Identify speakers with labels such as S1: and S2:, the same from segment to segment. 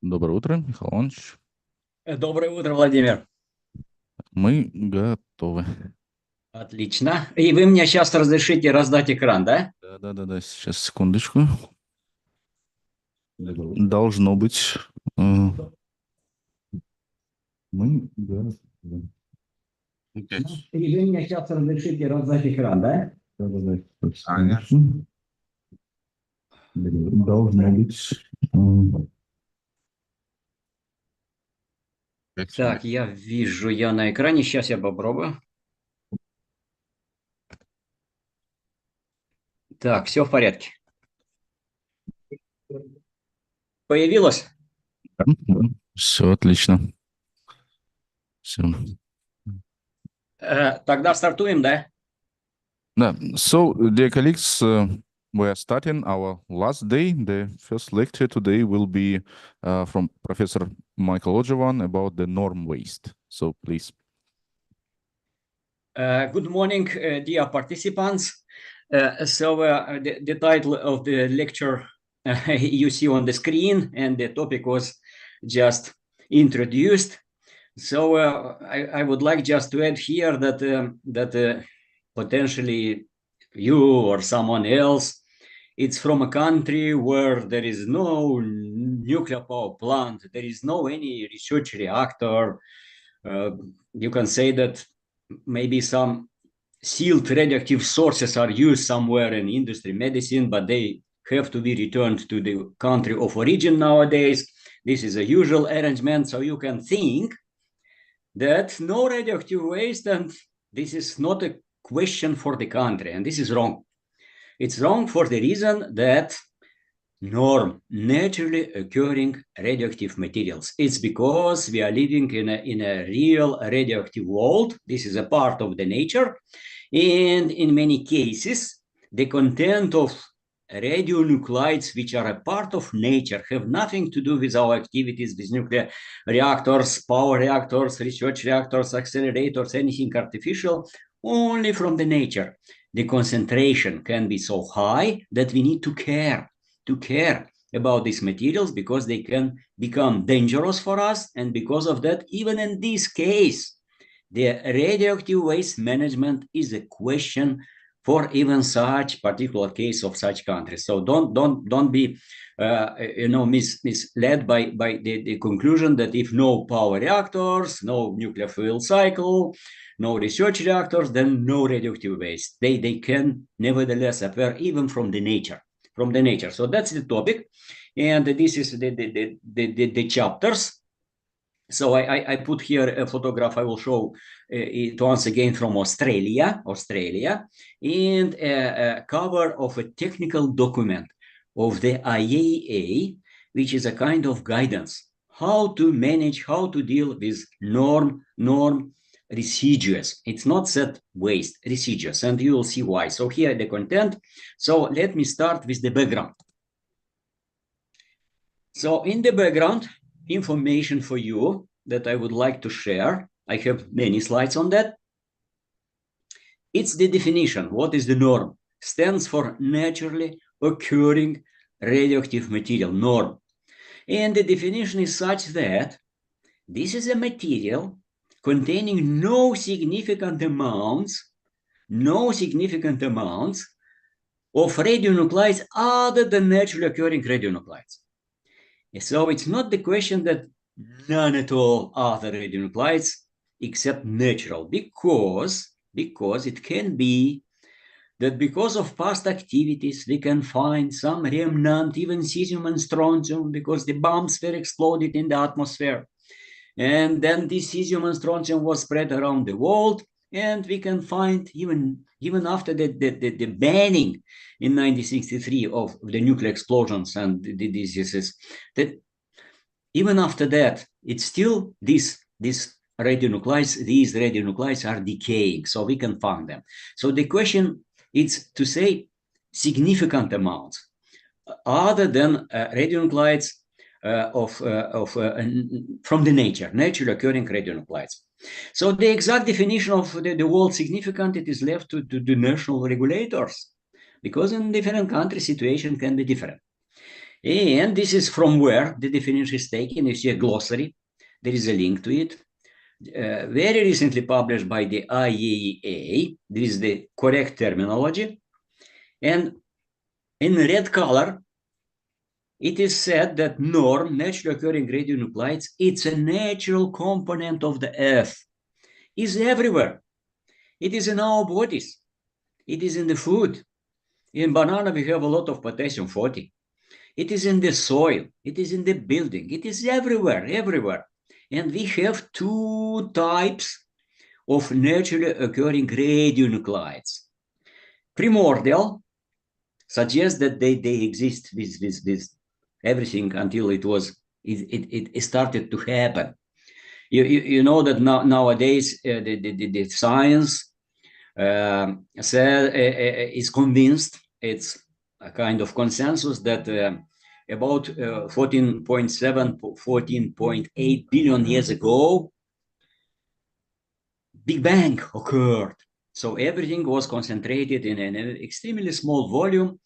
S1: Доброе утро, Михаил Иванович.
S2: Доброе утро, Владимир.
S1: Мы готовы.
S2: Отлично. И вы мне сейчас разрешите раздать экран, да?
S1: Да, сейчас, секундочку. Должно быть. Мы готовы. Окей.
S2: И вы мне сейчас разрешите раздать экран, да?
S1: Да. Конечно. Должно быть.
S2: Так, я вижу, я на экране. Сейчас я попробую. Так, все в порядке. Появилось?
S1: Все отлично. Все.
S2: Тогда стартуем, да?
S1: Да. So, dear colleagues, we are starting our last day. The first lecture today will be from Professor Michael Ojevan about the norm waste. So, please.
S2: Good morning, dear participants. The title of the lecture you see on the screen, and the topic was just introduced. So I would like just to add here that potentially you or someone else, it's from a country where there is no nuclear power plant, there is no any research reactor. You can say that maybe some sealed radioactive sources are used somewhere in industry medicine, but they have to be returned to the country of origin nowadays. This is a usual arrangement, so you can think that no radioactive waste, and this is not a question for the country, and this is wrong. It's wrong for the reason that norm, naturally occurring radioactive materials. It's because we are living in a real radioactive world. This is a part of the nature. And in many cases, the content of radionuclides, which are a part of nature, have nothing to do with our activities with nuclear reactors, power reactors, research reactors, accelerators, anything artificial, only from the nature. The concentration can be so high that we need to care about these materials because they can become dangerous for us. And because of that, even in this case, the radioactive waste management is a question for even such particular case of such countries. So don't be misled by the conclusion that if no power reactors, no nuclear fuel cycle, no research reactors, then no radioactive waste. They can nevertheless appear even from the nature. So that's the topic, and this is the chapters. So I put here a photograph. I will show it once again from Australia, and a cover of a technical document of the IAEA, which is a kind of guidance how to manage, how to deal with norm residues. It's not said waste, residues, and you will see why. So here the content. So let me start with the background. So in the background, information for you that I would like to share. I have many slides on that. It's the definition. What is the norm? Stands for naturally occurring radioactive material, norm. And the definition is such that this is a material containing no significant amounts of radionuclides other than naturally occurring radionuclides. So it's not the question that none at all other radionuclides except natural, because it can be that because of past activities we can find some remnant, even cesium and strontium, because the bombs were exploded in the atmosphere. And then this cesium and strontium was spread around the world, and we can find even after the banning in 1963 of the nuclear explosions and the diseases, that even after that, it's still these radionuclides are decaying, so we can find them. So the question is to say significant amounts other than radionuclides from the naturally occurring radionuclides. So the exact definition of the word significant, it is left to the national regulators, because in different countries situation can be different. And this is from where the definition is taken. You see a glossary. There is a link to it. Very recently published by the IAEA. This is the correct terminology. And in red color, it is said that norm, naturally occurring radionuclides, it's a natural component of the Earth. It's everywhere. It is in our bodies. It is in the food. In banana, we have a lot of potassium 40. It is in the soil. It is in the building. It is everywhere, everywhere. And we have two types of naturally occurring radionuclides. Primordial suggests that they exist with everything until it started to happen. You know that nowadays the science is convinced, it's a kind of consensus that about 14.7, 14.8 billion years ago, Big Bang occurred. So everything was concentrated in an extremely small volume.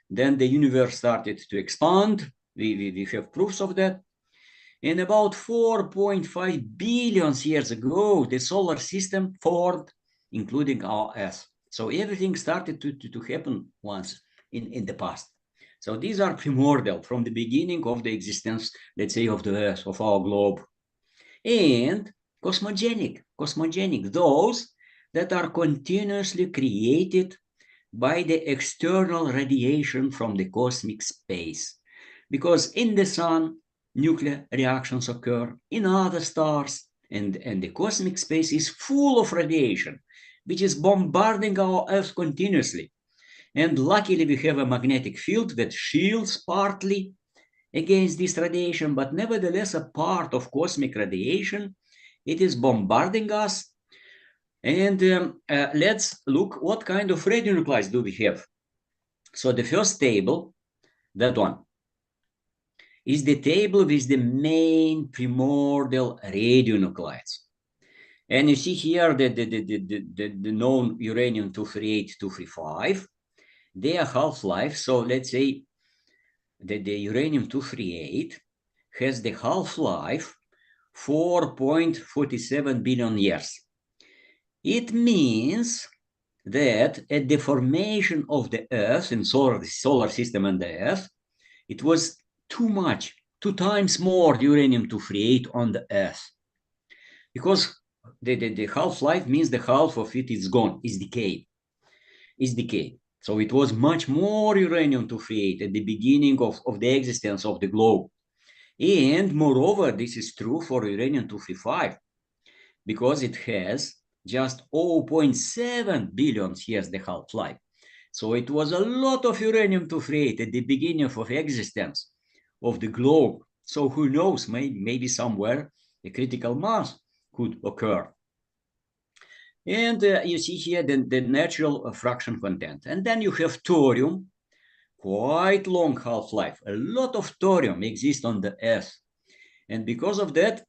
S2: Then the universe started to expand. We have proofs of that. And about 4.5 billion years ago, the solar system formed, including our Earth. So everything started to happen once in the past. So these are primordial from the beginning of the existence, let's say, of the Earth, of our globe. And cosmogenic, those that are continuously created by the external radiation from the cosmic space. Because in the sun, nuclear reactions occur, in other stars, and the cosmic space is full of radiation, which is bombarding our Earth continuously. And luckily, we have a magnetic field that shields partly against this radiation, but nevertheless, a part of cosmic radiation, it is bombarding us. And let's look what kind of radionuclides do we have. So the first table, that one, is the table with the main primordial radionuclides. And you see here the known uranium-238, 235, their half-life. So let's say that the uranium-238 has the half-life 4.47 billion years. It means that at the formation of the Earth in solar system and the Earth, it was too much, 2 times more uranium-238 on the Earth. Because the half-life means the half of it is gone, is decayed. So it was much more uranium-238 at the beginning of the existence of the globe. And moreover, this is true for uranium-235, because it has just 0.7 billion years the half-life. So it was a lot of uranium-238 at the beginning of existence of the globe. So who knows, maybe somewhere a critical mass could occur. And you see here the natural fraction content. And then you have thorium, quite long half-life. A lot of thorium exists on the Earth. And because of that,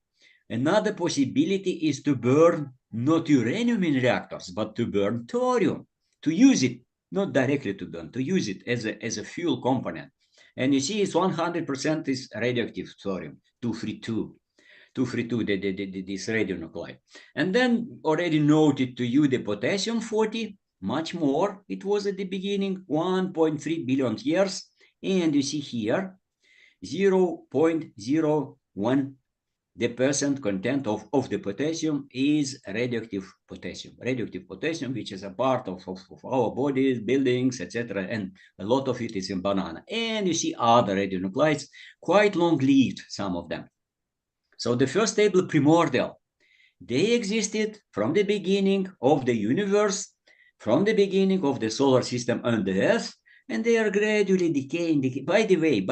S2: another possibility is to burn not uranium in reactors, but to burn thorium, to use it, not directly to burn, to use it as a fuel component. And you see it's 100% is radioactive thorium, 232, this radionuclide. And then already noted to you the potassium 40, much more. It was at the beginning 1.3 billion years. And you see here 0.01 the percent content of the potassium is radioactive potassium, which is a part of our bodies, buildings, etc. And a lot of it is in banana. And you see other radionuclides, quite long-lived, some of them. So the first table, primordial, they existed from the beginning of the universe, from the beginning of the solar system and the Earth, and they are gradually decaying. By the way,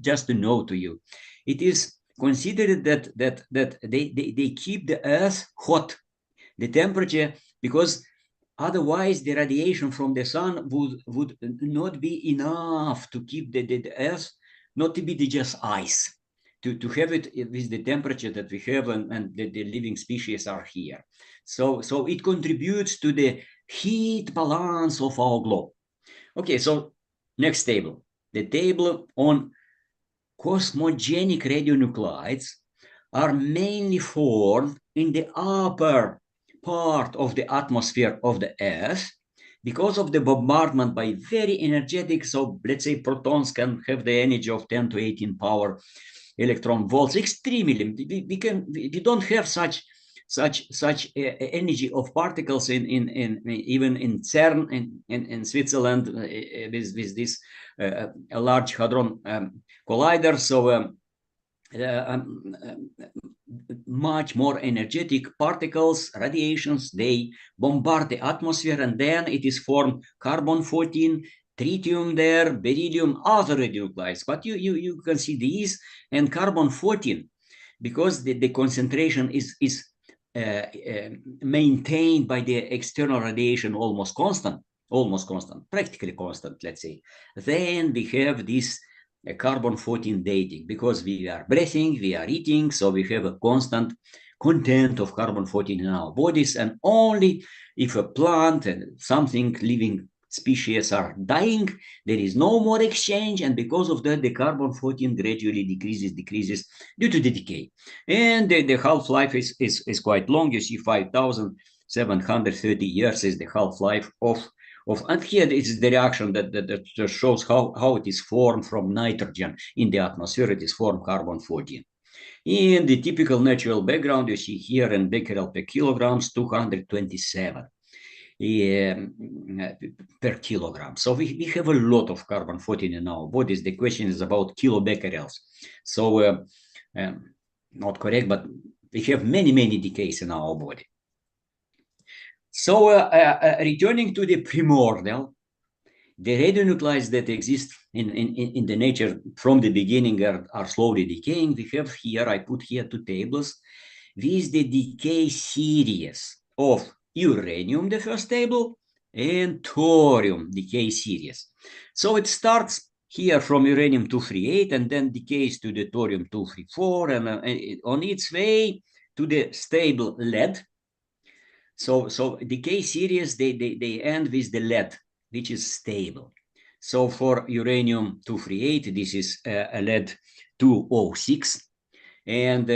S2: just to know to you, it is considered that they keep the Earth hot, the temperature, because otherwise the radiation from the sun would not be enough to keep the Earth, not to be just ice, to have it with the temperature that we have and the living species are here. So it contributes to the heat balance of our globe. Okay, so next table, the table on cosmogenic radionuclides are mainly formed in the upper part of the atmosphere of the Earth because of the bombardment by very energetic, so let's say protons can have the energy of 10 to 18 power electron volts, extremely. We don't have such energy of particles in even in CERN in Switzerland with this a large hadron collider. So much more energetic particles, radiations, they bombard the atmosphere, and then it is formed carbon-14, tritium there, beryllium, other radionuclides. But you can see these, and carbon-14, because the concentration is maintained by the external radiation almost constant, practically constant, let's say. Then we have this carbon-14 dating, because we are breathing, we are eating, so we have a constant content of carbon-14 in our bodies, and only if a plant and something living species are dying, there is no more exchange, and because of that the carbon-14 gradually decreases due to the decay, and the half-life is quite long. You see 5,730 years is the half-life of and here is the reaction that shows how it is formed from nitrogen in the atmosphere. It is formed carbon-14. In the typical natural background, you see here in becquerel per kilograms, 227 per kilogram. So we have a lot of carbon-14 in our bodies. The question is about kilobecquerels. So not correct, but we have many decays in our body. So returning to the primordial, the radionuclides that exist in the nature from the beginning are slowly decaying. We have here, I put here two tables with the decay series of uranium, the first table, and thorium decay series. So it starts here from uranium-238 and then decays to the thorium-234, and on its way to the stable lead. So decay series, they end with the lead, which is stable. So for uranium-238, this is a lead 206, and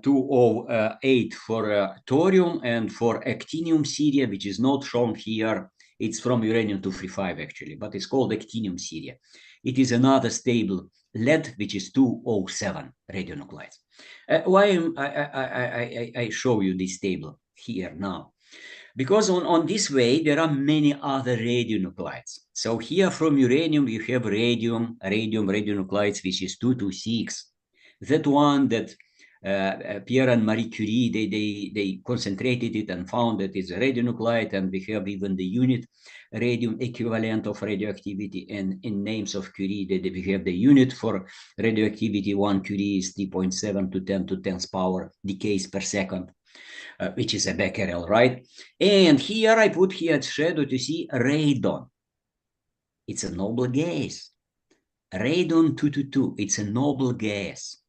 S2: 208 for thorium, and for actinium series, which is not shown here, it's from uranium-235 actually, but it's called actinium series. It is another stable lead, which is 207 radionuclides. Why I show you this table here now? Because on this way, there are many other radionuclides. So here from uranium, you have radium radionuclides, which is 226. That one that Pierre and Marie Curie, they concentrated it and found that it's a radionuclide, and we have even the unit radium equivalent of radioactivity, and in names of Curie, we have the unit for radioactivity. 1 Curie is 3.7 to 10 to 10th power decays per second. Which is a becquerel, right? And here I put here at shadow to see radon. It's a noble gas. Radon 222, it's a noble gas.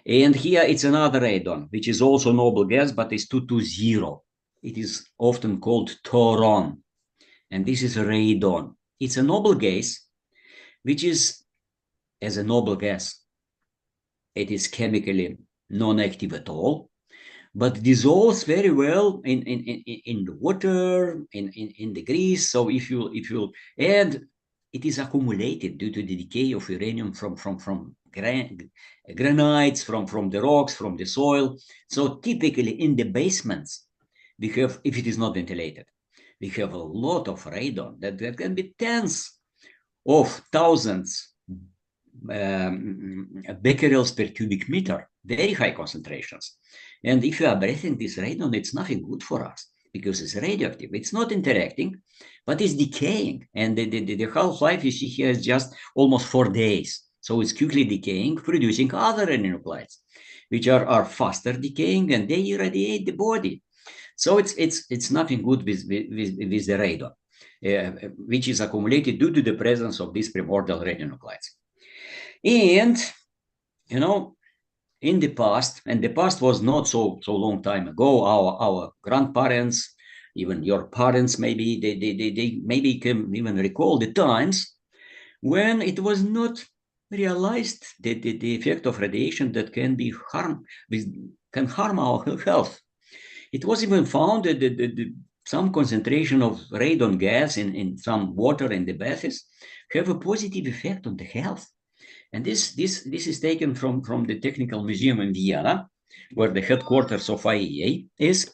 S2: And here it's another radon, which is also noble gas, but it's 220. It is often called thoron. And this is radon. It's a noble gas, which is, as a noble gas, it is chemically non-active at all, but dissolves very well in the water, in the grease. So if you add, it is accumulated due to the decay of uranium from granites, from the rocks, from the soil. So typically in the basements, we have, if it is not ventilated, we have a lot of radon that can be tens of thousands becquerels per cubic meter, very high concentrations. And if you are breathing this radon, it's nothing good for us because it's radioactive. It's not interacting, but it's decaying. And the half-life you see here is just almost 4 days. So it's quickly decaying, producing other radionuclides, which are faster decaying, and they irradiate the body. So it's nothing good with the radon, which is accumulated due to the presence of these primordial radionuclides. And, you know, in the past, and the past was not so long time ago, our grandparents, even your parents, maybe they maybe can even recall the times when it was not realized that the effect of radiation that can harm our health. It was even found that some concentration of radon gas in some water in the baths have a positive effect on the health. And this is taken from the Technical Museum in Vienna, where the headquarters of IAEA is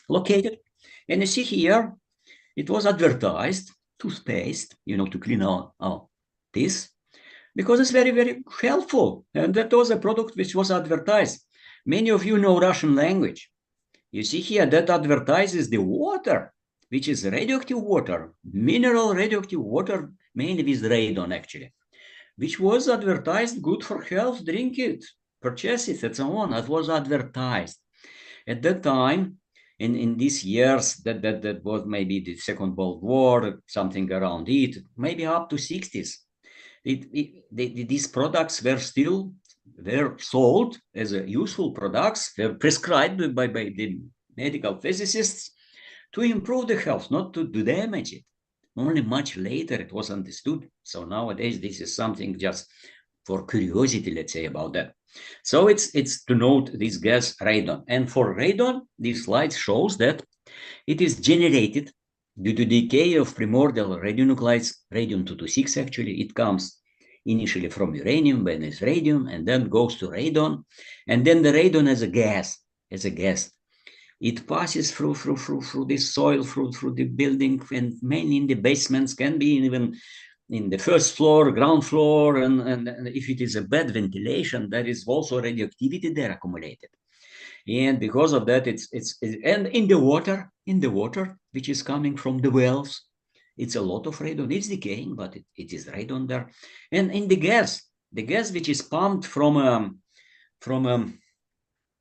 S2: located. And you see here, it was advertised, toothpaste, to clean out this, because it's very, very helpful. And that was a product which was advertised. Many of you know Russian language. You see here that advertises the water, which is radioactive water, mineral radioactive water, mainly with radon actually, which was advertised good for health, drink it, purchase it, and so on. It was advertised. At that time, in these years, that was maybe the Second World War, something around it, maybe up to 60s. These products were sold as useful products, were prescribed by the medical physicists to improve the health, not to damage it. Only much later it was understood. So nowadays this is something just for curiosity, let's say, about that. So it's to note this gas radon. And for radon, this slide shows that it is generated due to decay of primordial radionuclides, radium-226 actually. It comes initially from uranium, then it's radium, and then goes to radon. And then the radon as a gas, it passes through the soil, through the building, and mainly in the basements, can be even in the first floor, ground floor, and if it is a bad ventilation, there is also radioactivity there accumulated. And because of that, and in the water, which is coming from the wells, it's a lot of radon. It's decaying, but it is radon there. And in the gas which is pumped from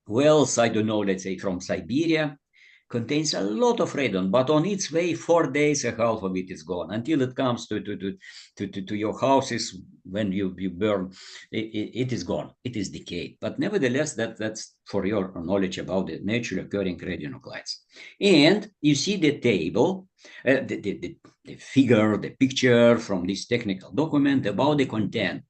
S2: wells, I don't know, let's say from Siberia, contains a lot of radon, but on its way 4 days, a half of it is gone until it comes to your houses. When you burn, it is gone, it is decayed. But nevertheless, that's for your knowledge about the naturally occurring radionuclides. And you see the table, the figure, the picture from this technical document about the content.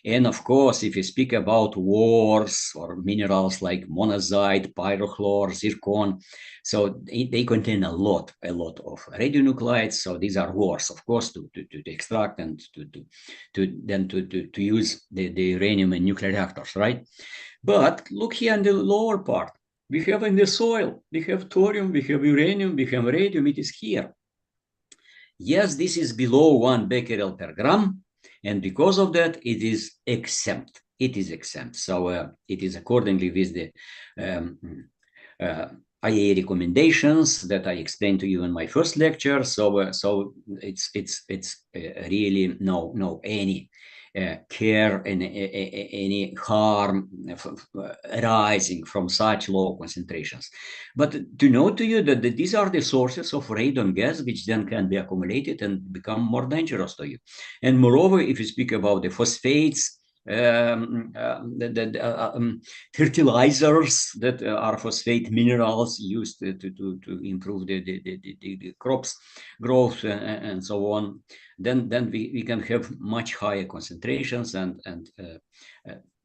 S2: And of course, if you speak about wars or minerals like monazite, pyrochlore, zircon, so they contain a lot of radionuclides. So these are wars, of course, to extract and to use the uranium in nuclear reactors, right? But look here in the lower part. We have in the soil, we have thorium, we have uranium, we have radium, it is here. Yes, this is below 1 becquerel per gram. And because of that, it is exempt. It is exempt. So it is accordingly with the IAEA recommendations that I explained to you in my first lecture. So it's really no any care and any harm arising from such low concentrations. But to note to you that these are the sources of radon gas, which then can be accumulated and become more dangerous to you. And moreover, if you speak about the phosphates, fertilizers that are phosphate minerals used to improve the crops growth and so on, then we can have much higher concentrations, and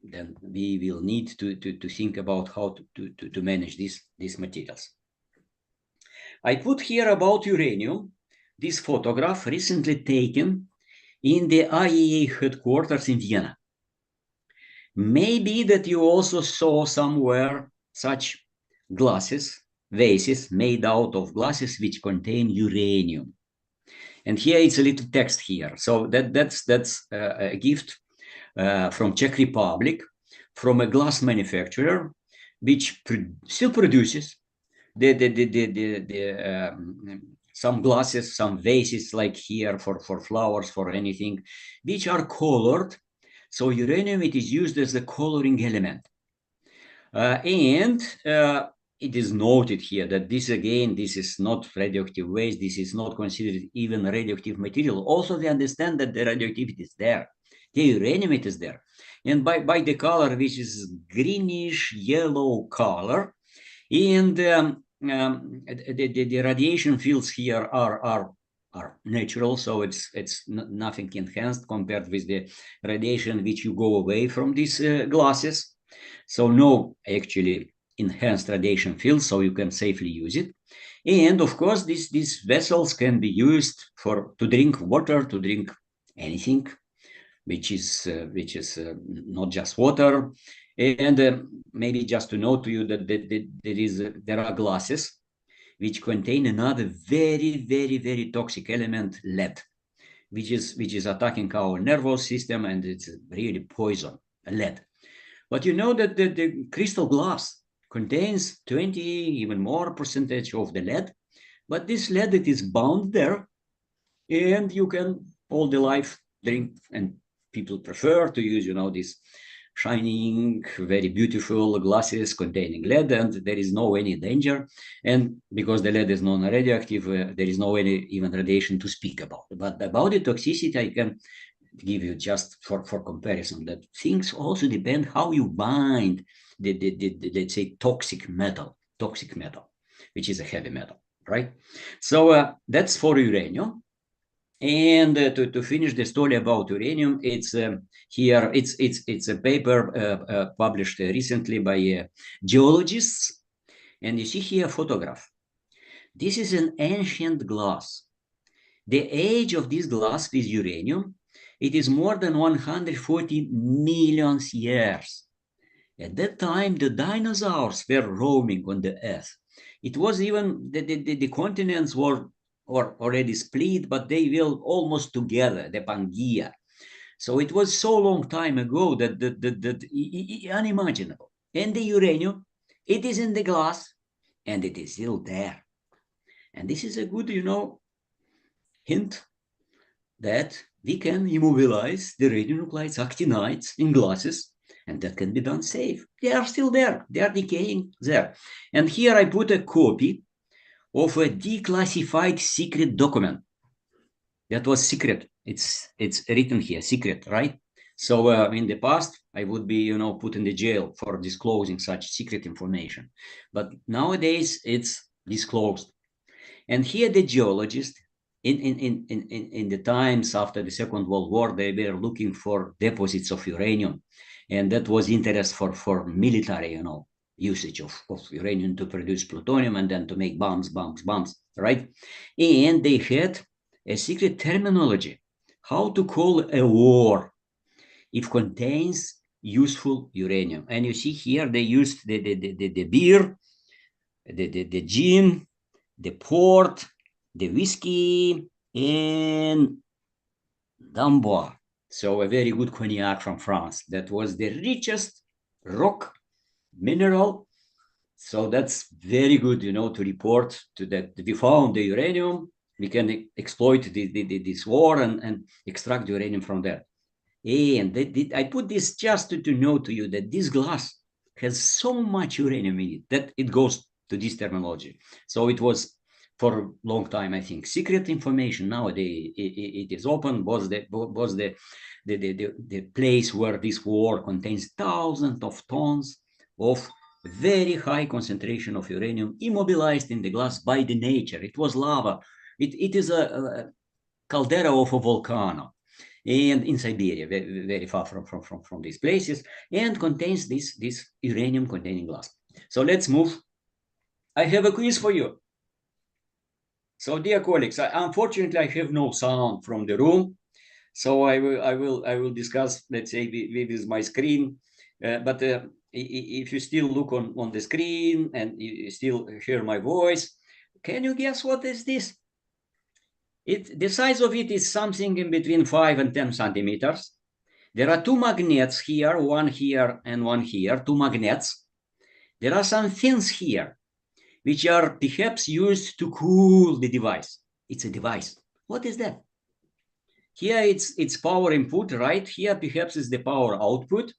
S2: then we will need to think about how to manage these materials. I put here about uranium this photograph recently taken in the IAEA headquarters in Vienna. Maybe that you also saw somewhere such glasses, vases made out of glasses which contain uranium. And here it's a little text here. So that's a gift from Czech Republic, from a glass manufacturer, which still produces some glasses, some vases like here for flowers, for anything, which are colored. So uranium, it is used as a coloring element. And it is noted here that this is not radioactive waste. This is not considered even radioactive material. Also, we understand that the radioactivity is there. The uranium, it is there. And by the color, which is greenish yellow color, and the radiation fields here are are natural, so it's nothing enhanced compared with the radiation which you go away from these glasses. So no actually enhanced radiation field, so you can safely use it. And of course, these vessels can be used to drink water, to drink anything, which is not just water. And maybe just to note to you that there are glasses which contain another very toxic element, lead, which is attacking our nervous system, and it's really poison, lead. But you know that the crystal glass contains 20, even more percentage of the lead, but this lead, it is bound there, and you can all the life drink, and people prefer to use, these shining, very beautiful glasses containing lead, and there is no any danger. And because the lead is non-radioactive, there is no any even radiation to speak about. But about the toxicity, I can give you just for comparison that things also depend how you bind the let's say toxic metal, which is a heavy metal, right? So that's for uranium. And to finish the story about uranium, it's here. It's a paper published recently by geologists, and you see here a photograph. This is an ancient glass. The age of this glass with uranium, it is more than 140 million years. At that time, the dinosaurs were roaming on the earth. It was even the continents were already split, but they were almost together, the Pangea. So it was so long time ago that unimaginable. And the uranium, it is in the glass, and it is still there. And this is a good, hint that we can immobilize the radionuclides, actinides in glasses, and that can be done safe. They are still there. They are decaying there. And here I put a copy of a declassified secret document. That was secret. It's written here, secret, right? So in the past, I would be, put in the jail for disclosing such secret information. But nowadays, it's disclosed. And here the geologist, in the times after the Second World War, they were looking for deposits of uranium. And that was interest for military, usage of uranium to produce plutonium and then to make bombs, right? And they had a secret terminology, how to call a war if contains useful uranium. And you see here, they used the beer, the gin, the port, the whiskey, and Dambois. So a very good cognac from France. That was the richest rock mineral. So that's very good, to report to that we found the uranium. We can exploit this war and extract the uranium from there. And I put this just to note to you that this glass has so much uranium in it that it goes to this terminology. So it was for a long time, I think, secret information. Nowadays, it is open. Was the place where this war contains thousands of tons of very high concentration of uranium immobilized in the glass by the nature. It was lava. It is a caldera of a volcano, and in Siberia, very far from these places, and contains this uranium containing glass. So let's move. I have a quiz for you. So, dear colleagues, unfortunately, I have no sound from the room, so I will discuss, let's say, with my screen. But if you still look on the screen and you still hear my voice, can you guess what is this? The size of it is something in between 5 and 10 centimeters. There are two magnets here, one here and one here, two magnets. There are some fins here, which are perhaps used to cool the device. It's a device. What is that? Here it's power input, right? Here perhaps is the power output.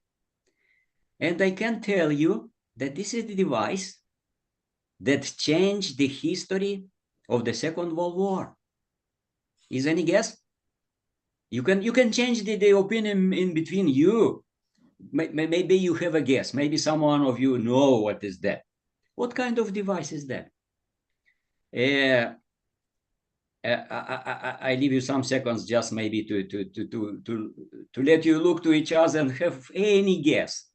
S2: And I can tell you that this is the device that changed the history of the Second World War. Is any guess? You can change the opinion in between you. Maybe you have a guess. Maybe someone of you know what is that. What kind of device is that? I leave you some seconds just maybe to let you look to each other and have any guess.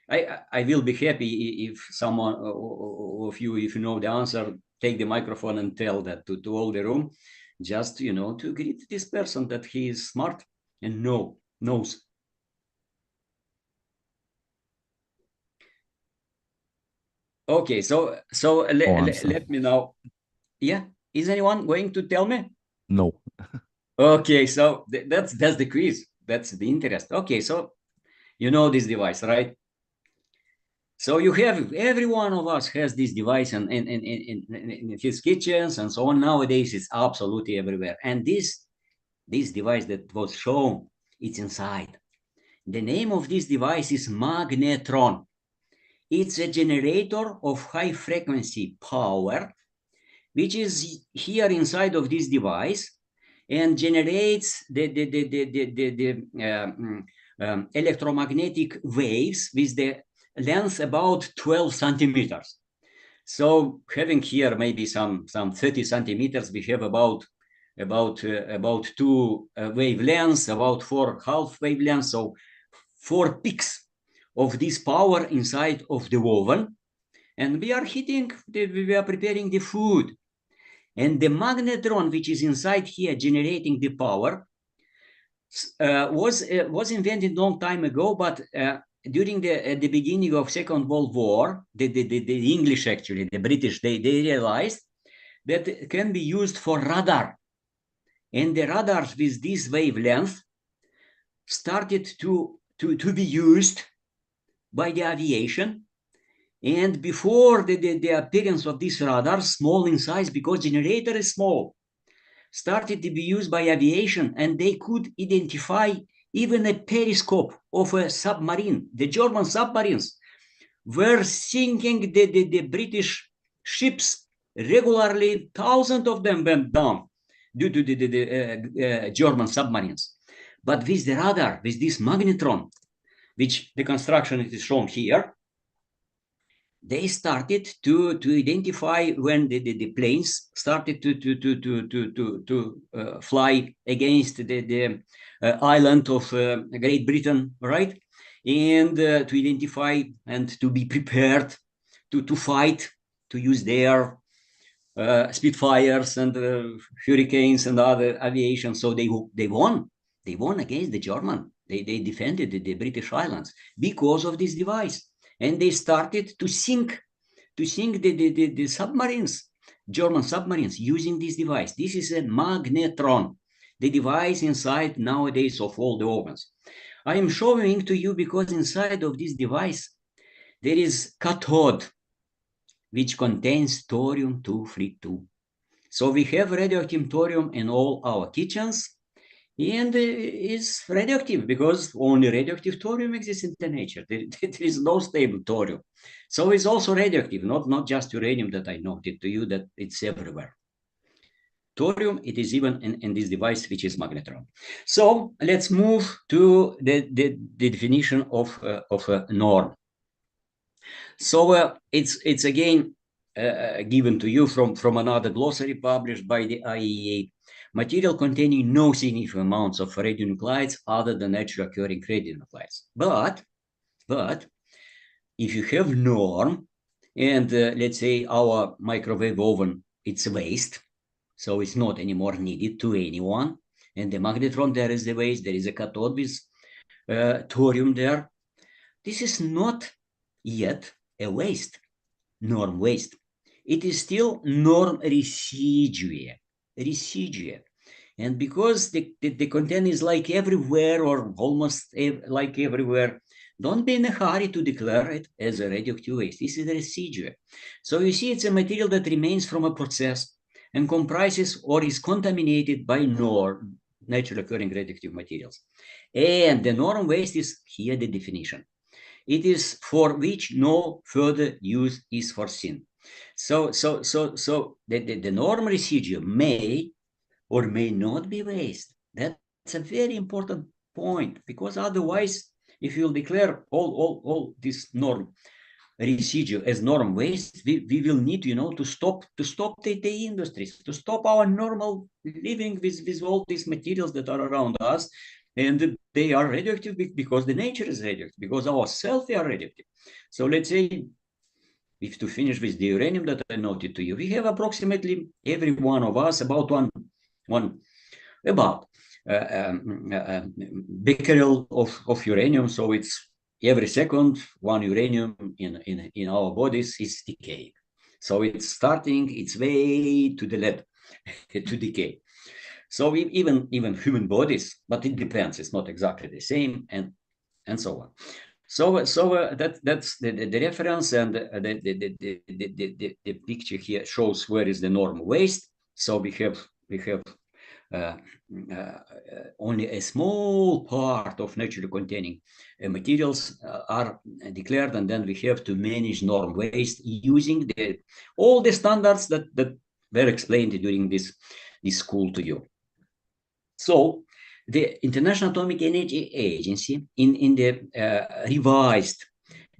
S2: I will be happy if someone of you, if you know the answer, take the microphone and tell that to all the room, just, you know, to greet this person that he is smart and knows. Okay, so let me know. Yeah, is anyone going to tell me?
S1: No.
S2: Okay, so that's the quiz. That's the interest. Okay, so you know this device, right? So you have, every one of us has this device in his kitchens and so on. Nowadays, it's absolutely everywhere. And this device that was shown, it's inside. The name of this device is magnetron. It's a generator of high frequency power, which is here inside of this device and generates the electromagnetic waves with the length about 12 centimeters. So having here maybe some 30 centimeters, we have about two wavelengths, about 4 half wavelengths, so 4 peaks of this power inside of the oven. And we are we are preparing the food. And the magnetron, which is inside here generating the power, was invented a long time ago, but during the beginning of Second World War, the English, actually, the British, they realized that it can be used for radar. And the radars with this wavelength started to be used by the aviation. And before the appearance of these radars, small in size, because generator is small, started to be used by aviation, and they could identify even a periscope of a submarine. The German submarines were sinking the British ships regularly. Thousands of them went down due to the German submarines. But with the radar, with this magnetron, which the construction is shown here, they started to identify when the planes started to fly against the island of Great Britain, right? And to identify and to be prepared to fight, to use their Spitfires and Hurricanes and other aviation. So they won. They won against the German. They defended the British Islands because of this device. And they started to sink the submarines, German submarines, using this device. This is a magnetron, the device inside nowadays of all the ovens. I am showing to you because inside of this device, there is cathode, which contains thorium-232. So we have radioactive thorium in all our kitchens, and it's radioactive because only radioactive thorium exists in the nature. There is no stable thorium. So it's also radioactive, not just uranium that I noted to you that it's everywhere. Thorium, it is even in this device, which is magnetron. So let's move to the definition of a norm. So it's again given to you from another glossary published by the IAEA. Material containing no significant amounts of radionuclides other than naturally occurring radionuclides. But if you have norm, and let's say our microwave oven, it's waste, so it's not anymore needed to anyone, and the magnetron, there is the waste, there is a cathode with thorium there. This is not yet a waste, norm waste. It is still norm residue. And because the content is like everywhere or almost like everywhere, don't be in a hurry to declare it as a radioactive waste. This is a residue. So you see, it's a material that remains from a process and comprises or is contaminated by naturally occurring radioactive materials. And the norm waste is here the definition. It is for which no further use is foreseen. So the norm residue may or may not be waste. That's a very important point, because otherwise, if you'll declare all this norm residue as norm waste, we will need, you know, to stop the industries, to stop our normal living with all these materials that are around us. And they are radioactive because the nature is radioactive, because ourselves we are radioactive. So let's say, if to finish with the uranium that I noted to you, we have approximately every one of us about about becquerel of uranium. So it's every second one uranium in our bodies is decaying. So it's starting its way to the lab to decay. So even human bodies, but it depends. It's not exactly the same, and so on. So that's the reference, and the picture here shows where is the normal waste. So we have uh, only a small part of naturally containing materials are declared, and then we have to manage norm waste using all the standards that were explained during this school to you. So the International Atomic Energy Agency, in the revised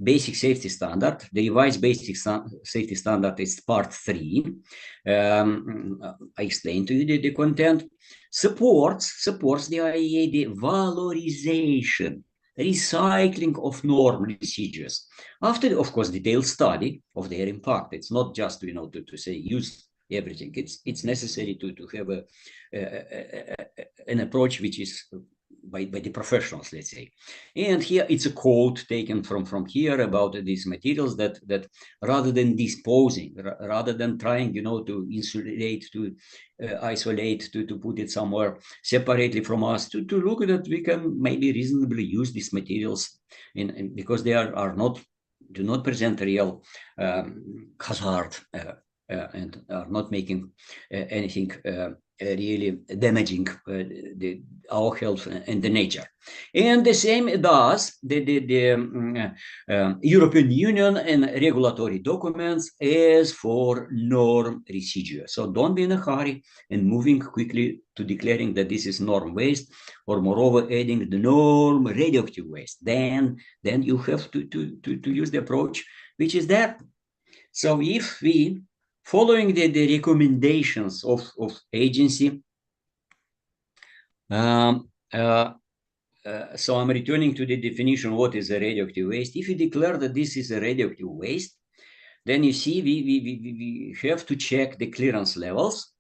S2: basic safety standard, the revised basic safety standard is part 3. I explained to you the content. Supports the IAEA the valorization, recycling of norm residues after, of course, detailed study of their impact. It's not just, you know, to say use everything. It's necessary to have an approach which is by the professionals, let's say. And here it's a quote taken from here about these materials that rather than disposing, rather than trying, you know, to insulate, to isolate, to put it somewhere separately from us, to look at that we can maybe reasonably use these materials because they do not present real hazard and are not making anything really damaging our health and the nature. And the same does the European Union and regulatory documents as for norm residue. So don't be in a hurry and moving quickly to declaring that this is norm waste, or moreover adding the norm radioactive waste. Then you have to use the approach which is there. So if we, following the recommendations of agency, so I'm returning to the definition, what is a radioactive waste? If you declare that this is a radioactive waste, then you see we have to check the clearance levels,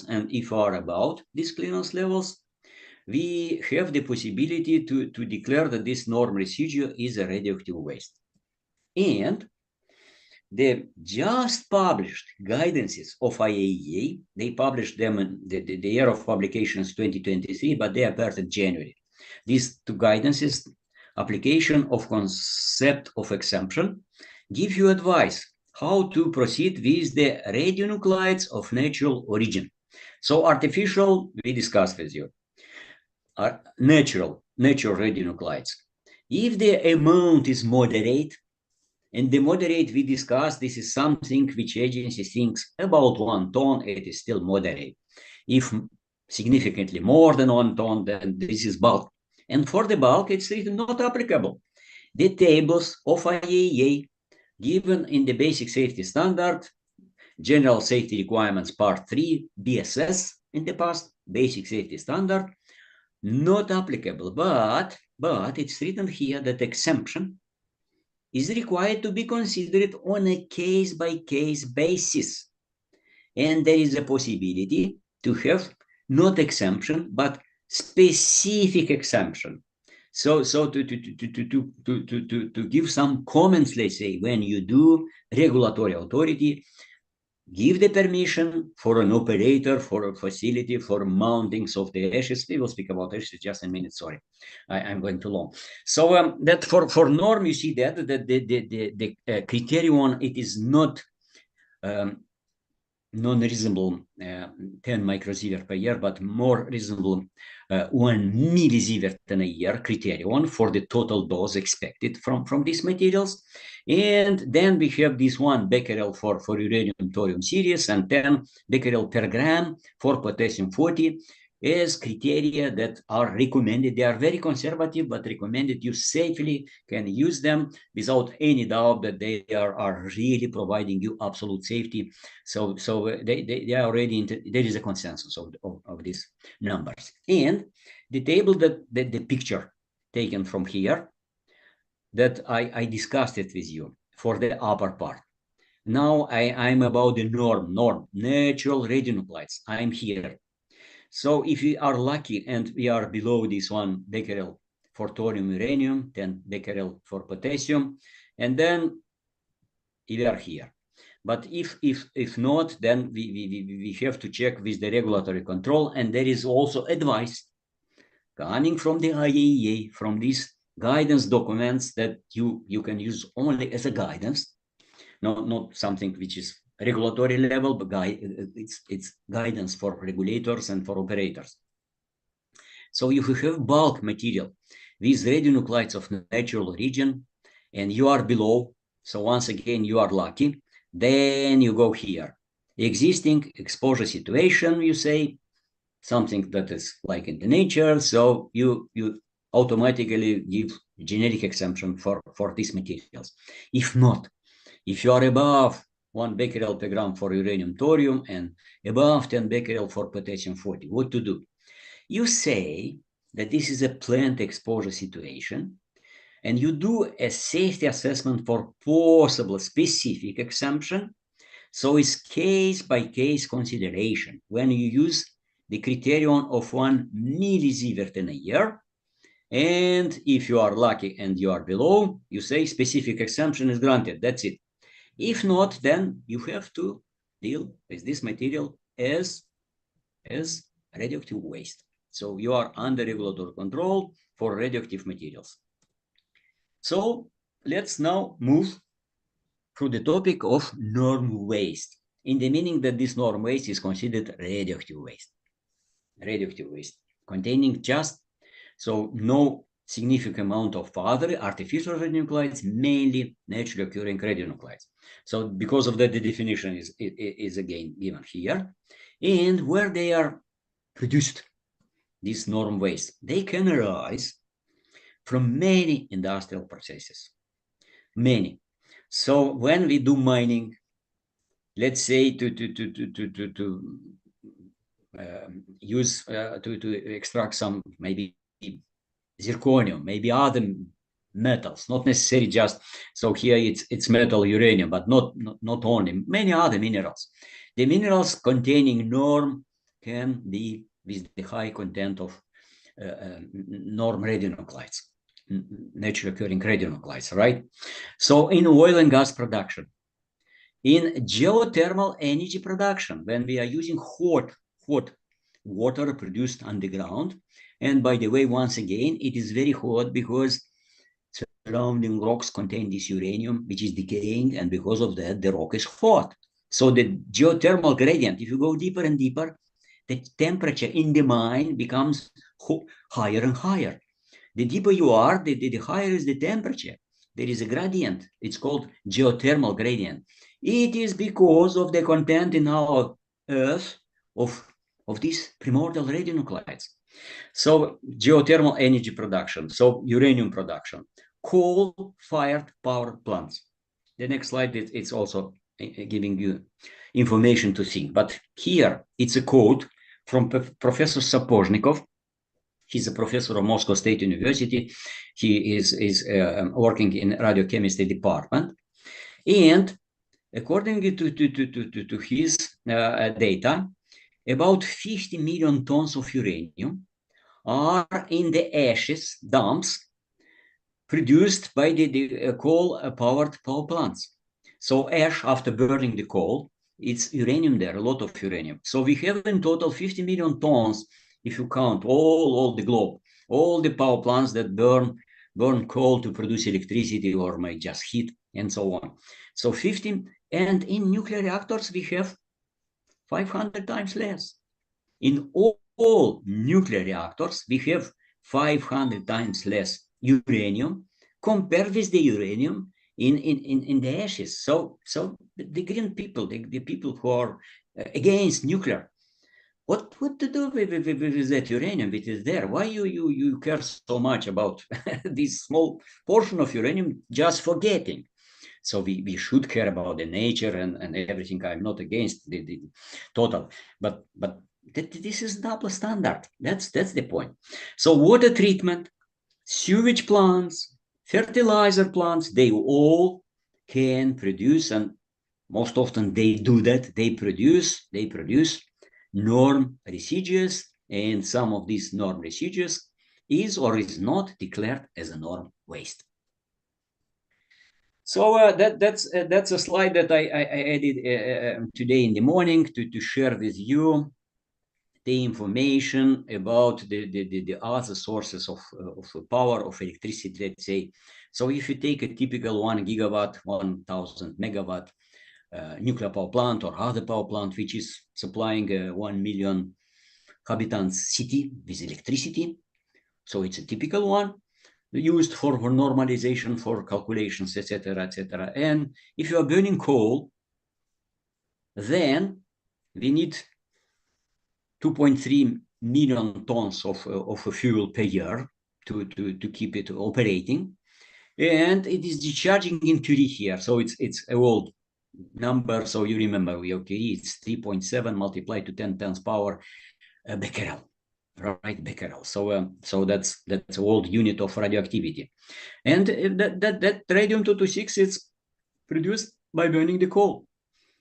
S2: and if are about these clearance levels, we have the possibility to declare that this norm residue is a radioactive waste. And the just published guidances of IAEA, they published them in the year of publication is 2023, but they appeared in January. These two guidances, application of concept of exemption, give you advice how to proceed with the radionuclides of natural origin. So artificial, we discussed with you, are natural radionuclides. If the amount is moderate, and the moderate we discussed, this is something which agency thinks about 1 ton, it is still moderate. If significantly more than 1 ton, then this is bulk. And for the bulk, it's not applicable. The tables of IAEA given in the basic safety standard, general safety requirements part 3, BSS in the past, basic safety standard, not applicable, but it's written here that exemption is required to be considered on a case-by-case basis. And there is a possibility to have not exemption, but specific exemption. So to give some comments, let's say, when you do regulatory authority, give the permission for an operator, for a facility, for mountings of the ashes. We will speak about ashes just a minute. Sorry, I'm going too long. So that for norm, you see that the criterion, it is not non-reasonable 10 microsievert per year, but more reasonable 1 millisievert in a year criterion for the total dose expected from these materials. And then we have this 1 becquerel for uranium thorium series and 10 becquerel per gram for potassium 40. as criteria that are recommended. They are very conservative, but recommended. You safely can use them without any doubt that they are really providing you absolute safety. So they are already, there is a consensus of these numbers. And the table the picture taken from here, that I discussed it with you for the upper part. Now I'm about the norm, natural radionuclides. I'm here. So if we are lucky and we are below this 1 becquerel for thorium uranium, 10 becquerel for potassium, and then we are here. But if not, then we have to check with the regulatory control. And there is also advice coming from the IAEA, from these guidance documents that you can use only as a guidance, not something which is regulatory level, but it's guidance for regulators and for operators. So if you have bulk material with radionuclides of natural origin and you are below, so once again you are lucky, then you go here. Existing exposure situation, you say, something that is like in the nature, so you automatically give generic exemption for these materials. If not, if you are above 1 becquerel per gram for uranium thorium and above 10 becquerel for potassium 40, what to do? You say that this is a planned exposure situation, and you do a safety assessment for possible specific exemption. So it's case-by-case consideration when you use the criterion of 1 millisievert in a year. And if you are lucky and you are below, you say specific exemption is granted. That's it. If not, then you have to deal with this material as radioactive waste. So you are under regulatory control for radioactive materials. So let's now move through the topic of norm waste, in the meaning that this norm waste is considered radioactive waste. Radioactive waste containing just, so no significant amount of other artificial radionuclides, mainly naturally occurring radionuclides. So because of that, the definition is again given here. And where they are produced, this norm waste, they can arise from many industrial processes, many. So when we do mining, let's say to use to extract some maybe zirconium, maybe other metals, not necessarily just, so here it's metal uranium, but not only, many other minerals. The minerals containing norm can be with the high content of norm radionuclides, naturally occurring radionuclides, right? So in oil and gas production, in geothermal energy production, when we are using hot water produced underground, and by the way, once again, it is very hot because surrounding rocks contain this uranium, which is decaying, and because of that, the rock is hot. So the geothermal gradient, if you go deeper and deeper, the temperature in the mine becomes higher and higher. The deeper you are, the higher is the temperature. There is a gradient. It's called geothermal gradient. It is because of the content in our Earth of these primordial radionuclides. So geothermal energy production, so uranium production, coal-fired power plants. The next slide, it's also giving you information to think. But here, it's a quote from Professor Sapozhnikov. He's a professor of Moscow State University. He is working in radiochemistry department. And according to his data, about 50 million tons of uranium are in the ashes dumps produced by the coal-powered power plants. So ash, after burning the coal, it's uranium there, a lot of uranium. So we have in total 50 million tons, if you count all the globe, all the power plants that burn coal to produce electricity or might just heat and so on. So 50, and in nuclear reactors, we have 500 times less. In all nuclear reactors, we have 500 times less uranium compared with the uranium in the ashes. So the green people, the people who are against nuclear, what to do with that uranium which is there? Why you care so much about this small portion of uranium just for getting? So we should care about the nature and everything. I'm not against the total, but this is double standard. That's the point. So water treatment, sewage plants, fertilizer plants, they all can produce, and most often they do that. They produce norm residues, and some of these norm residues is or is not declared as a norm waste. So that's a slide that I added today in the morning to share with you the information about the other sources of power, of electricity, let's say. So if you take a typical 1 gigawatt, 1,000 megawatt nuclear power plant or other power plant, which is supplying a 1 million inhabitants city with electricity. So it's a typical one used for normalization, for calculations, etc., etc. And if you are burning coal, then we need 2.3 million tons of fuel per year to keep it operating. And it is discharging in curie here. So it's a old number. So you remember, curie, it's 3.7 multiplied to 10 times power becquerel, right? Becquerel. So that's an old unit of radioactivity. And that radium-226 is produced by burning the coal.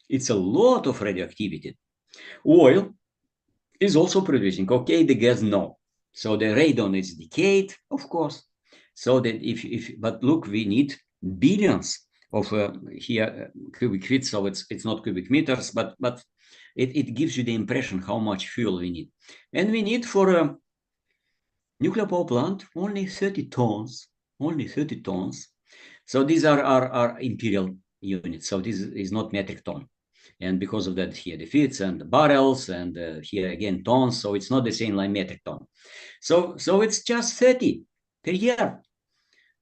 S2: It's a lot of radioactivity. Oil is also producing. Okay, the gas, no. So the radon is decayed, of course. So that but look, we need billions of here cubic feet. So it's not cubic meters, but it gives you the impression how much fuel we need. And we need for a nuclear power plant only 30 tons, only 30 tons. So these are imperial units. So this is not metric ton. And because of that, here the feet and the barrels, and here again tons. So it's not the same like metric ton. So it's just 30 per year.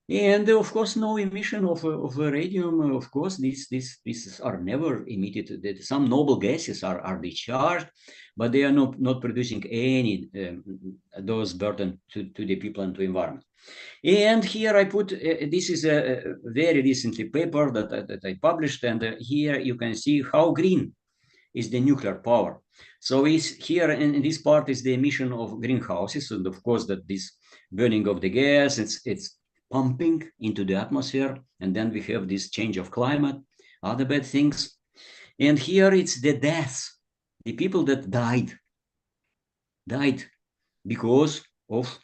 S2: And of course, no emission of radium. Of course, these are never emitted. Some noble gases are discharged, but they are not producing any those burden to the people and to environment. And here I put, this is a very recently paper that I published, and here you can see how green is the nuclear power. So is here in this part is the emission of greenhouses, and of course that this burning of the gas, it's pumping into the atmosphere, and then we have this change of climate, other bad things. And here it's the deaths, the people that died because of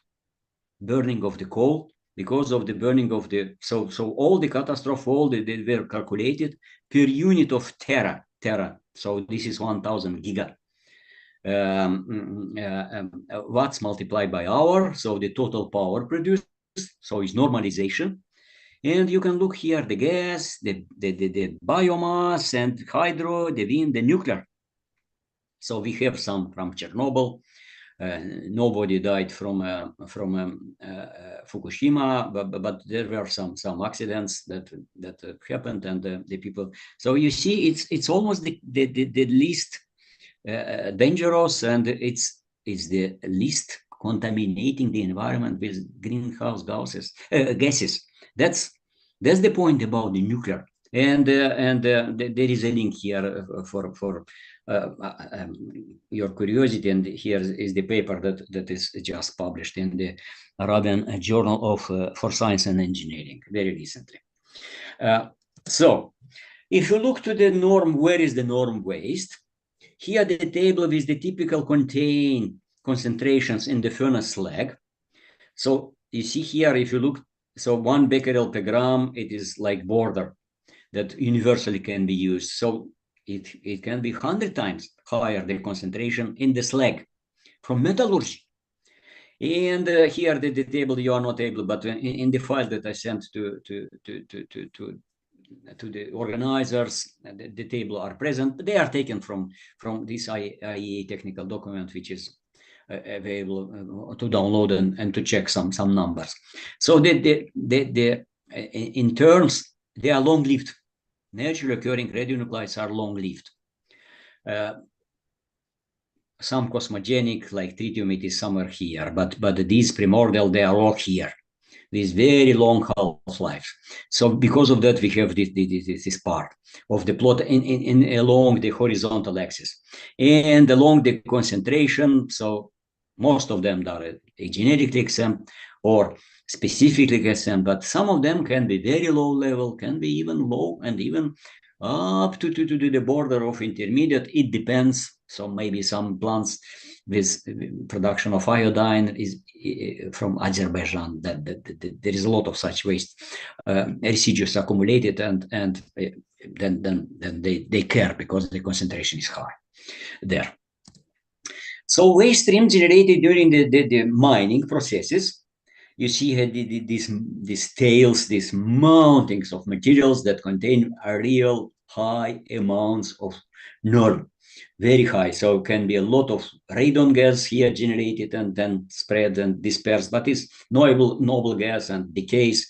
S2: burning of the coal, because of the burning of the, so all the catastrophe, all they were calculated per unit of tera. So this is 1,000 giga watts multiplied by hour. So the total power produced, so it's normalization. And you can look here, the gas, the biomass, and hydro, the wind, the nuclear. So we have some from Chernobyl. Nobody died from Fukushima, but there were some accidents that happened, and the people. So you see, it's almost the least dangerous, and it's the least contaminating the environment with greenhouse gases. That's the point about the nuclear. And there is a link here for your curiosity, and here is the paper that is just published in the Arabian Journal of for Science and Engineering very recently. So if you look to the norm, where is the norm waste? Here the table with the typical concentrations in the furnace slag. So you see here, if you look, so 1 becquerel per gram, it is like border that universally can be used. So it can be 100 times higher the concentration in the slag from metallurgy. And here the table you are not able, but in the file that I sent to the organizers, the table are present, but they are taken from this IEA technical document, which is available to download and to check some numbers. So in terms, they are long-lived. Naturally occurring radionuclides are long-lived. some cosmogenic, like tritium, it is somewhere here, but these primordial, they are all here. These very long half-lives. So because of that, we have this part of the plot in along the horizontal axis. And along the concentration, so most of them are genetically exempt or specifically exempt, but some of them can be very low level, can be even low, and even up to the border of intermediate. It depends. So maybe some plants with production of iodine is from Azerbaijan. That there is a lot of such waste residues accumulated, and then they care because the concentration is high there. So waste stream generated during the mining processes. You see these tails, these mountings of materials that contain a real high amounts of norm, very high. So can be a lot of radon gas here generated and then spread and dispersed, but it's noble gas and decays.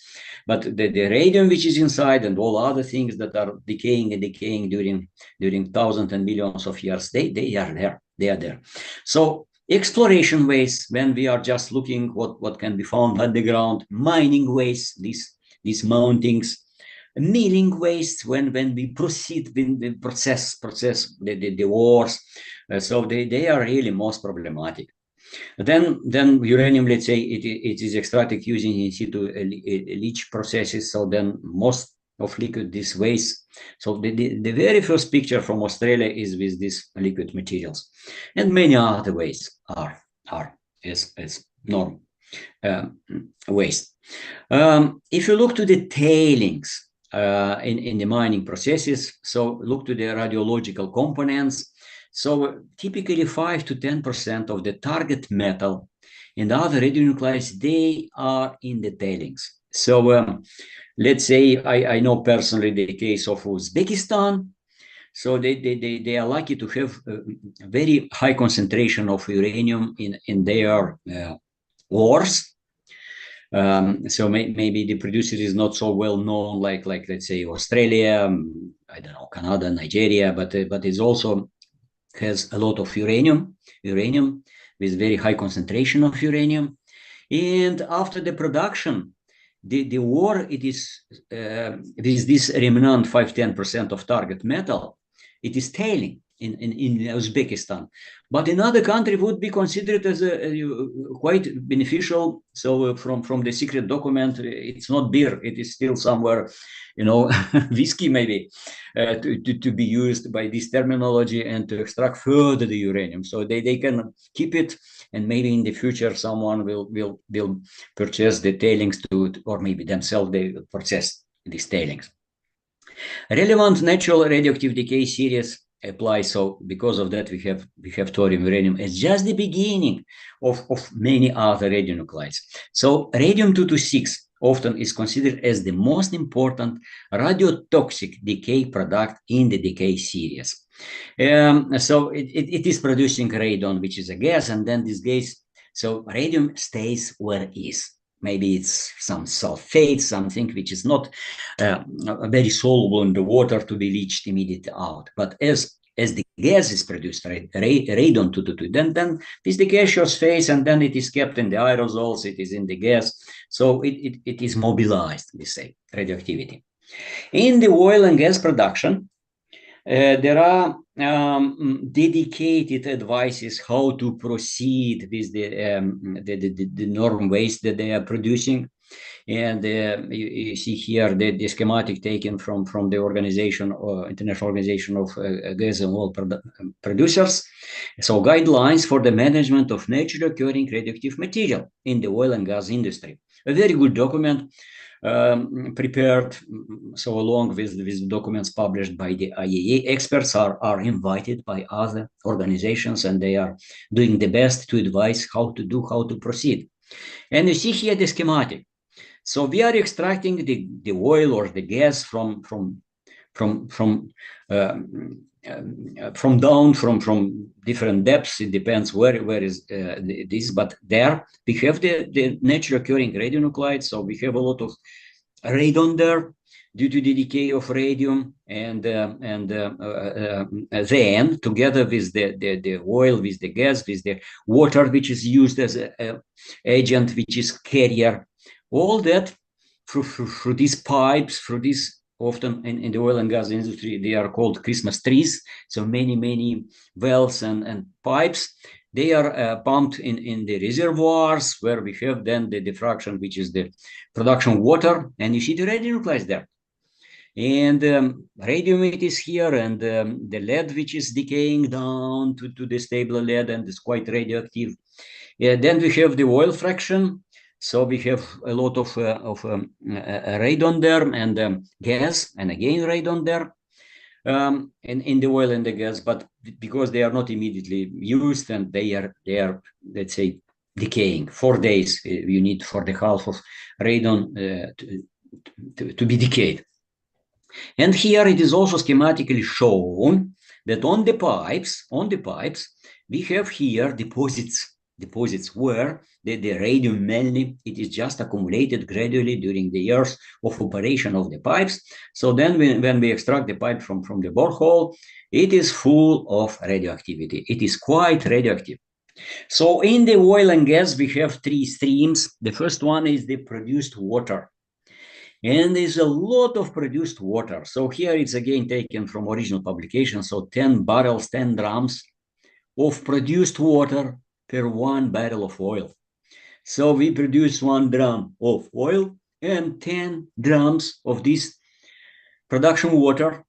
S2: But the radium which is inside and all other things that are decaying and decaying during thousands and millions of years, they are there. They are there. So exploration waste, when we are just looking what can be found underground, mining waste, these mountings, milling waste, when we proceed with the process the ores, so they are really most problematic. Then uranium, let's say it is extracted using in situ leach processes. So then most of liquid this waste. So the very first picture from Australia is with these liquid materials, and many other ways are as normal waste. If you look to the tailings in the mining processes, so look to the radiological components. So typically 5 to 10% of the target metal and other radionuclides, they are in the tailings. So let's say I know personally the case of Uzbekistan. So they are lucky to have a very high concentration of uranium in their ores. So maybe the producer is not so well known, like let's say Australia, I don't know, Canada, Nigeria, but it's also has a lot of uranium with very high concentration of uranium. And after the production, the ore, it is with this remnant 5-10% of target metal, it is tailing in Uzbekistan. But in other country would be considered as a quite beneficial. So from the secret document, it's not beer, it is still somewhere, whiskey maybe, to be used by this terminology and to extract further the uranium. So they can keep it, and maybe in the future someone will purchase the tailings or maybe themselves they will purchase these tailings. Relevant natural radioactive decay series apply. So because of that, we have thorium, uranium as just the beginning of many other radionuclides. So radium-226 often is considered as the most important radiotoxic decay product in the decay series. So it is producing radon, which is a gas, and then this gas, so radium stays where it is. Maybe it's some sulfate, something which is not very soluble in the water to be leached immediately out. But as the gas is produced, radon-222, then this the gaseous phase, and then it is kept in the aerosols, it is in the gas. So it is mobilized, we say, radioactivity. In the oil and gas production, there are dedicated advices how to proceed with the norm waste that they are producing. And you see here the schematic taken from the organization, International Organization of Gas and Oil Producers. So guidelines for the management of naturally occurring radioactive material in the oil and gas industry. A very good document. Prepared, so along with the documents published by the IAEA, experts are invited by other organizations, and they are doing the best to advise how to proceed. And you see here the schematic. So we are extracting the oil or the gas from different depths. It depends where is this, but there we have the naturally occurring radionuclides. So we have a lot of radon there. due to the decay of radium, and then together with the oil, with the gas, with the water, which is used as a agent, which is carrier, all that through these pipes, through these, often in the oil and gas industry, they are called Christmas trees. So many wells and pipes, they are pumped in the reservoirs, where we have then the diffraction, which is the production water, and you see the radionuclides there. And radium it is here, and the lead, which is decaying down to the stable lead, and is quite radioactive. Then we have the oil fraction. So we have a lot of radon there, and gas, and again radon there, in the oil and the gas. But because they are not immediately used, and they are let's say decaying, 4 days you need for the half of radon to be decayed. And here it is also schematically shown that on the pipes, we have here deposits where the radium mainly, it is just accumulated gradually during the years of operation of the pipes. So then when we extract the pipe from the borehole, it is full of radioactivity. It is quite radioactive. So in the oil and gas, we have 3 streams. The first one is the produced water. And there's a lot of produced water. So here it's again taken from original publication. So 10 barrels, 10 drams of produced water per 1 barrel of oil. So we produce 1 drum of oil and 10 drums of this production water,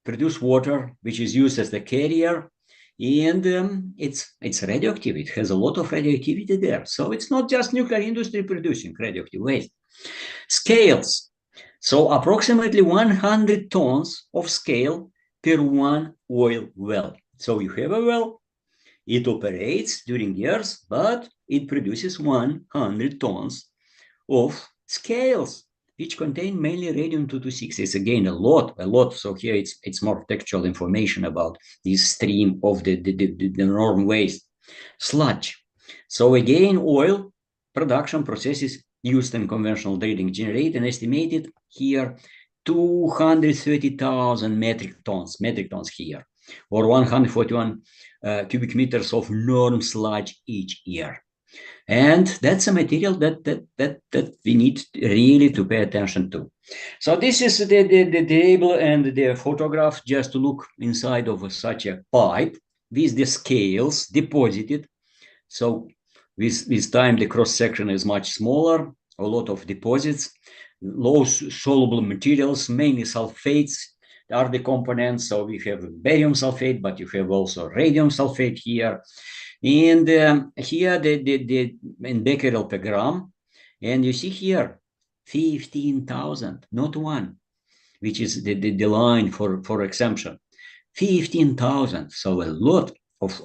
S2: produced water, which is used as the carrier. And it's radioactive. It has a lot of radioactivity there. So it's not just nuclear industry producing radioactive waste. Scales. So approximately 100 tons of scale per 1 oil well. So you have a well, it operates during years, but it produces 100 tons of scales, which contain mainly radium-226. It's again a lot. So here it's more textual information about this stream of the norm waste. Sludge. So again, oil production processes used in conventional drilling generate an estimated here 230,000 metric tons here, or 141 cubic meters of norm sludge each year. And that's a material that we need really to pay attention to. So this is the table and the photograph, just to look inside of such a pipe with the scales deposited. So with time, the cross section is much smaller, a lot of deposits, low soluble materials, mainly sulfates are the components. So we have barium sulfate, but you have also radium sulfate here. And here the in becquerel per gram. And you see here 15,000, not 1, which is the line for exemption. 15,000, so a lot of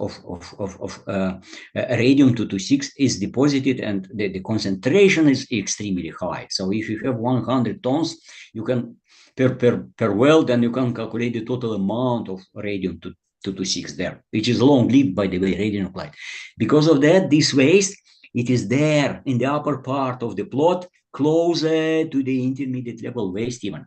S2: radium-226 is deposited, and the concentration is extremely high. So if you have 100 tons, you can per well, then you can calculate the total amount of radium-226 there, which is long-lived, by the way, radionuclide. Because of that, this waste, it is there in the upper part of the plot, closer to the intermediate level waste even.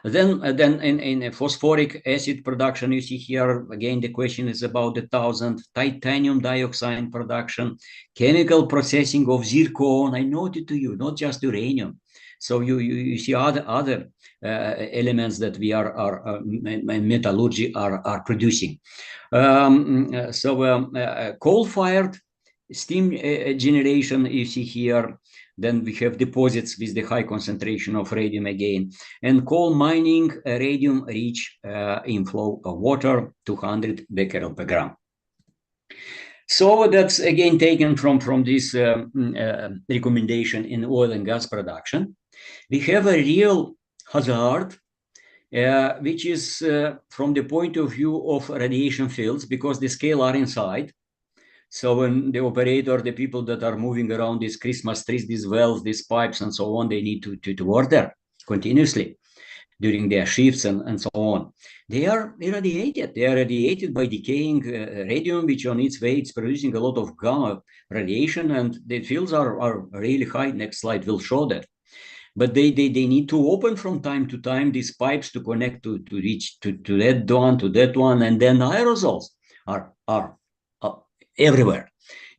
S2: Then in phosphoric acid production, you see here, again, the question is about the 1,000 titanium dioxide production, chemical processing of zircon. I noted to you, not just uranium. So you see other elements that we are metallurgy are producing. Coal-fired steam generation, you see here. Then we have deposits with the high concentration of radium again. And coal mining, radium-rich inflow of water, 200 becquerel per gram. So that's again taken from this recommendation in oil and gas production. We have a real hazard, which is from the point of view of radiation fields, because the scale are inside. So when the operator, the people that are moving around these Christmas trees, these wells, these pipes, and so on, they need to order continuously during their shifts and so on. They are irradiated. They are radiated by decaying radium, which on its way it's producing a lot of gamma radiation, and the fields are really high. Next slide will show that. but they need to open from time to time these pipes to connect to reach to that one, and then aerosols are everywhere.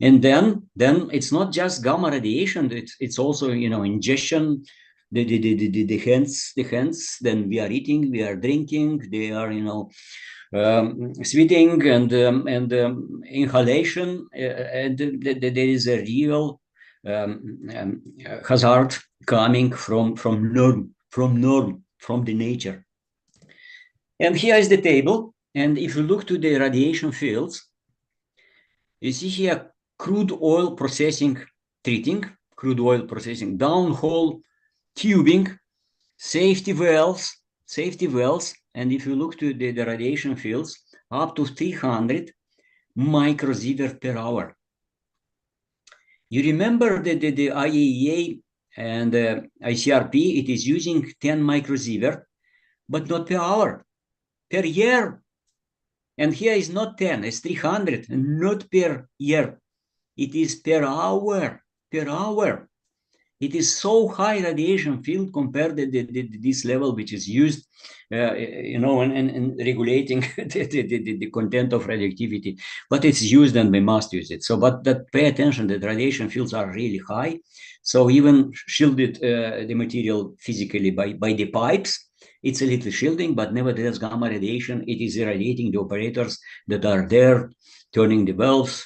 S2: And then it's not just gamma radiation, it's also, ingestion. The hands, then we are eating, we are drinking, they are, sweating and inhalation, and there is a real hazard coming from the nature. And here is the table. And if you look to the radiation fields, you see here crude oil processing, treating, crude oil processing, downhole tubing, safety wells. And if you look to the radiation fields, up to 300 microsievert per hour. You remember the IAEA and ICRP, it is using 10 microsievert, but not per hour, per year. And here is not 10, it's 300, and not per year. It is per hour. It is so high radiation field compared to this level, which is used, in regulating the content of radioactivity. But it's used, and we must use it. So, but that pay attention that radiation fields are really high. So even shielded the material physically by the pipes, it's a little shielding, but nevertheless, gamma radiation, it is irradiating the operators that are there, turning the valves,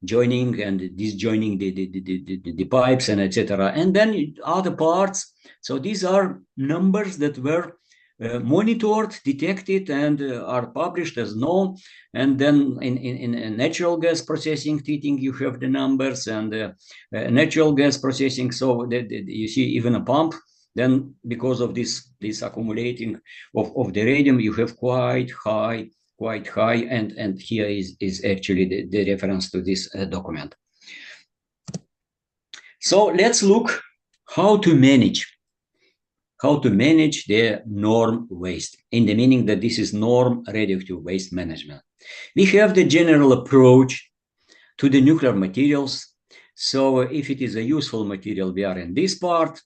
S2: joining and disjoining the pipes, and etc. And then other parts. So these are numbers that were monitored, detected, and are published as known. And then in natural gas processing treating, you have the numbers, and natural gas processing. So that you see even a pump. Then because of this accumulating of the radium, you have quite high, and here is actually the reference to this document. So let's look how to manage the norm waste, in the meaning that this is norm radioactive waste management. We have the general approach to the nuclear materials. So if it is a useful material, we are in this part.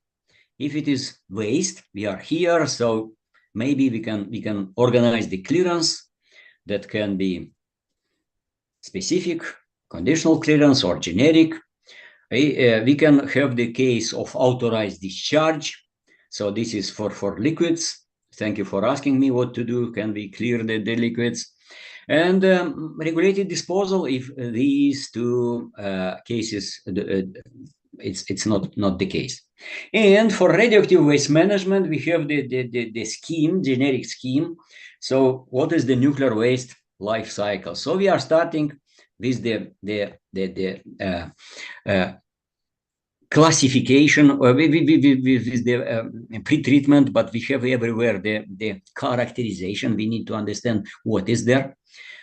S2: If it is waste, we are here. So maybe we can organize the clearance. That can be specific, conditional clearance, or generic. We can have the case of authorized discharge. So this is for liquids. Thank you for asking me what to do. Can we clear the liquids? And regulated disposal, if these two cases, it's not the case. And for radioactive waste management, we have the scheme, generic scheme. So what is the nuclear waste life cycle? So we are starting with the classification with the pre-treatment, but we have everywhere the characterization. We need to understand what is there,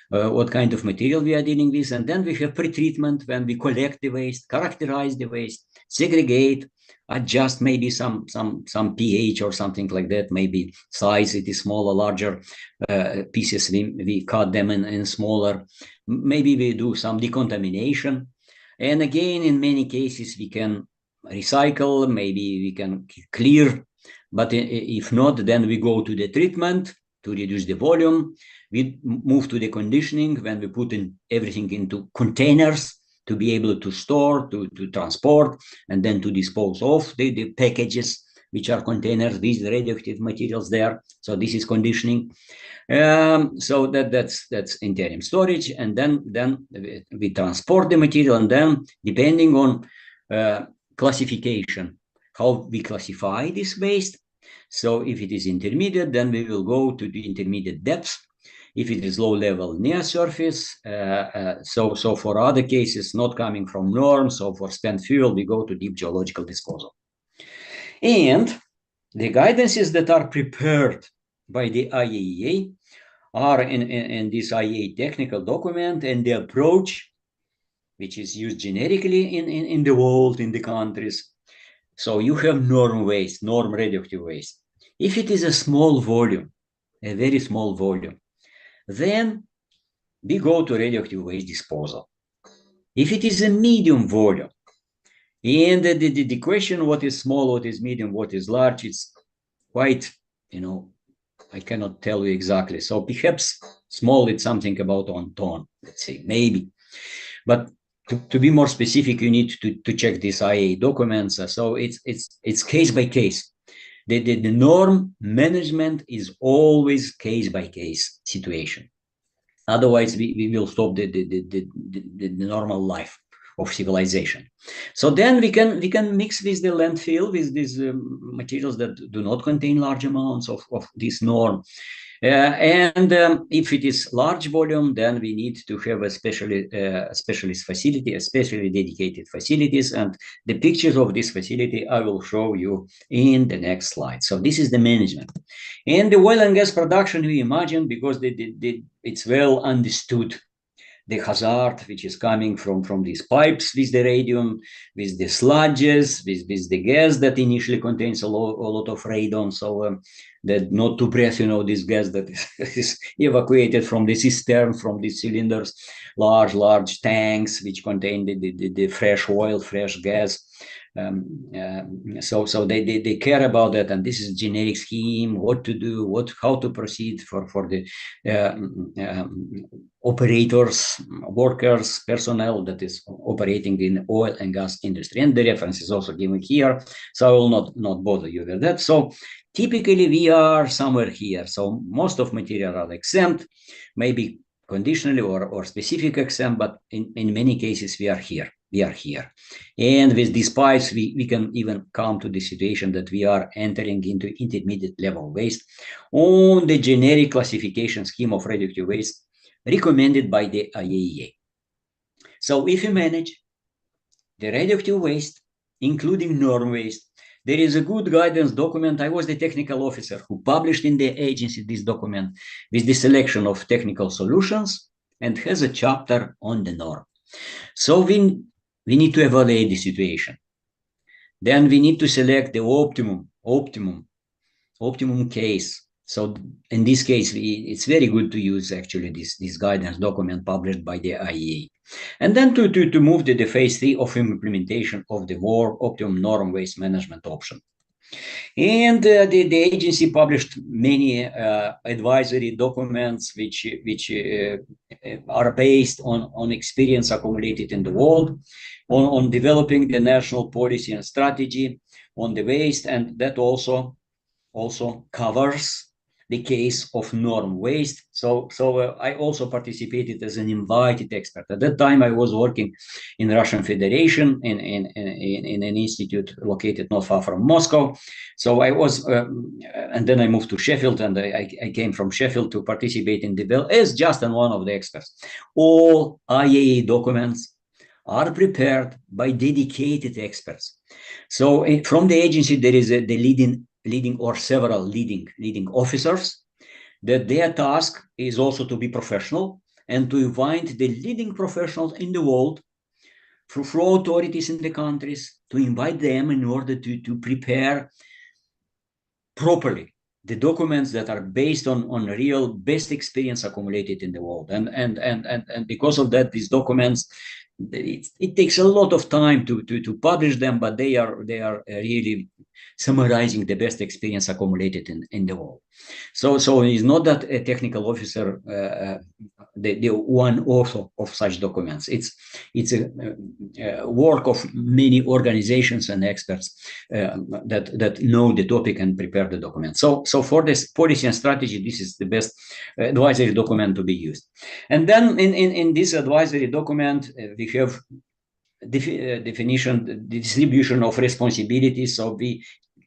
S2: what kind of material we are dealing with, and then we have pre-treatment, when we collect the waste, characterize the waste, segregate, adjust maybe some pH or something like that, maybe size, it is smaller, larger pieces, we cut them in smaller, maybe we do some decontamination, and again, in many cases, we can recycle, maybe we can clear, but if not, then we go to the treatment to reduce the volume. We move to the conditioning, when we put in everything into containers to be able to store, to transport, and then to dispose of the packages, which are containers with radioactive materials there. So this is conditioning. So that's interim storage, and then we transport the material, and then depending on classification, how we classify this waste. So if it is intermediate, then we will go to the intermediate depths. If it is low level, near surface. So for other cases not coming from norms, so for spent fuel, we go to deep geological disposal. And the guidances that are prepared by the IAEA are in this IAEA technical document, and the approach, which is used generically in the world, in the countries. So you have norm waste, norm radioactive waste. If it is a small volume, a very small volume, then we go to radioactive waste disposal. If it is a medium volume, And the question, what is small, what is medium, what is large, it's quite, I cannot tell you exactly. So perhaps small, it's something about 1 ton, let's say, maybe. But to be more specific, you need to check these IA documents. So it's case by case. The norm management is always case by case situation. Otherwise, we will stop the normal life of civilization. So then we can mix with the landfill with these materials that do not contain large amounts of this norm. And if it is large volume, then we need to have a specialist facility, especially dedicated facilities. And the pictures of this facility I will show you in the next slide. So this is the management. And the oil and gas production, we imagine, because it's well understood the hazard which is coming from these pipes with the radium, with the sludges, with the gas that initially contains a lot of radon. So that not to breathe, this gas that is evacuated from the cistern, from the cylinders, large tanks which contain the fresh oil, fresh gas. So they care about that, and this is generic scheme, what to do, how to proceed for the operators, workers, personnel that is operating in oil and gas industry. And the reference is also given here, so I will not bother you with that. So typically we are somewhere here. So most of material are exempt, maybe conditionally or specific exempt, but in many cases we are here. And with these pipes, we can even come to the situation that we are entering into intermediate level waste on the generic classification scheme of radioactive waste recommended by the IAEA. So if you manage the radioactive waste, including norm waste, there is a good guidance document. I was the technical officer who published in the agency this document with the selection of technical solutions and has a chapter on the norm. So we need to evaluate the situation. Then we need to select the optimum case. So in this case, it's very good to use actually this guidance document published by the IEA. And then to move to the phase 3 of implementation of the more optimum norm waste management option. And the agency published many advisory documents which are based on experience accumulated in the world, on developing the national policy and strategy on the waste, and that also covers the case of norm waste. So I also participated as an invited expert. At that time, I was working in Russian Federation in an institute located not far from Moscow. So I was, and then I moved to Sheffield, and I came from Sheffield to participate in the bill as just one of the experts. All IAEA documents are prepared by dedicated experts. So from the agency, there is the leading or several leading officers, that their task is also to be professional and to invite the leading professionals in the world through authorities in the countries, to invite them in order to prepare properly the documents that are based on real best experience accumulated in the world. And because of that, these documents, it takes a lot of time to publish them, but they are really summarizing the best experience accumulated in the world. So it's not that a technical officer the one author of such documents. It's a work of many organizations and experts that know the topic and prepare the document. So for this policy and strategy, this is the best advisory document to be used. And then in this advisory document, we have definition, the distribution of responsibilities. So we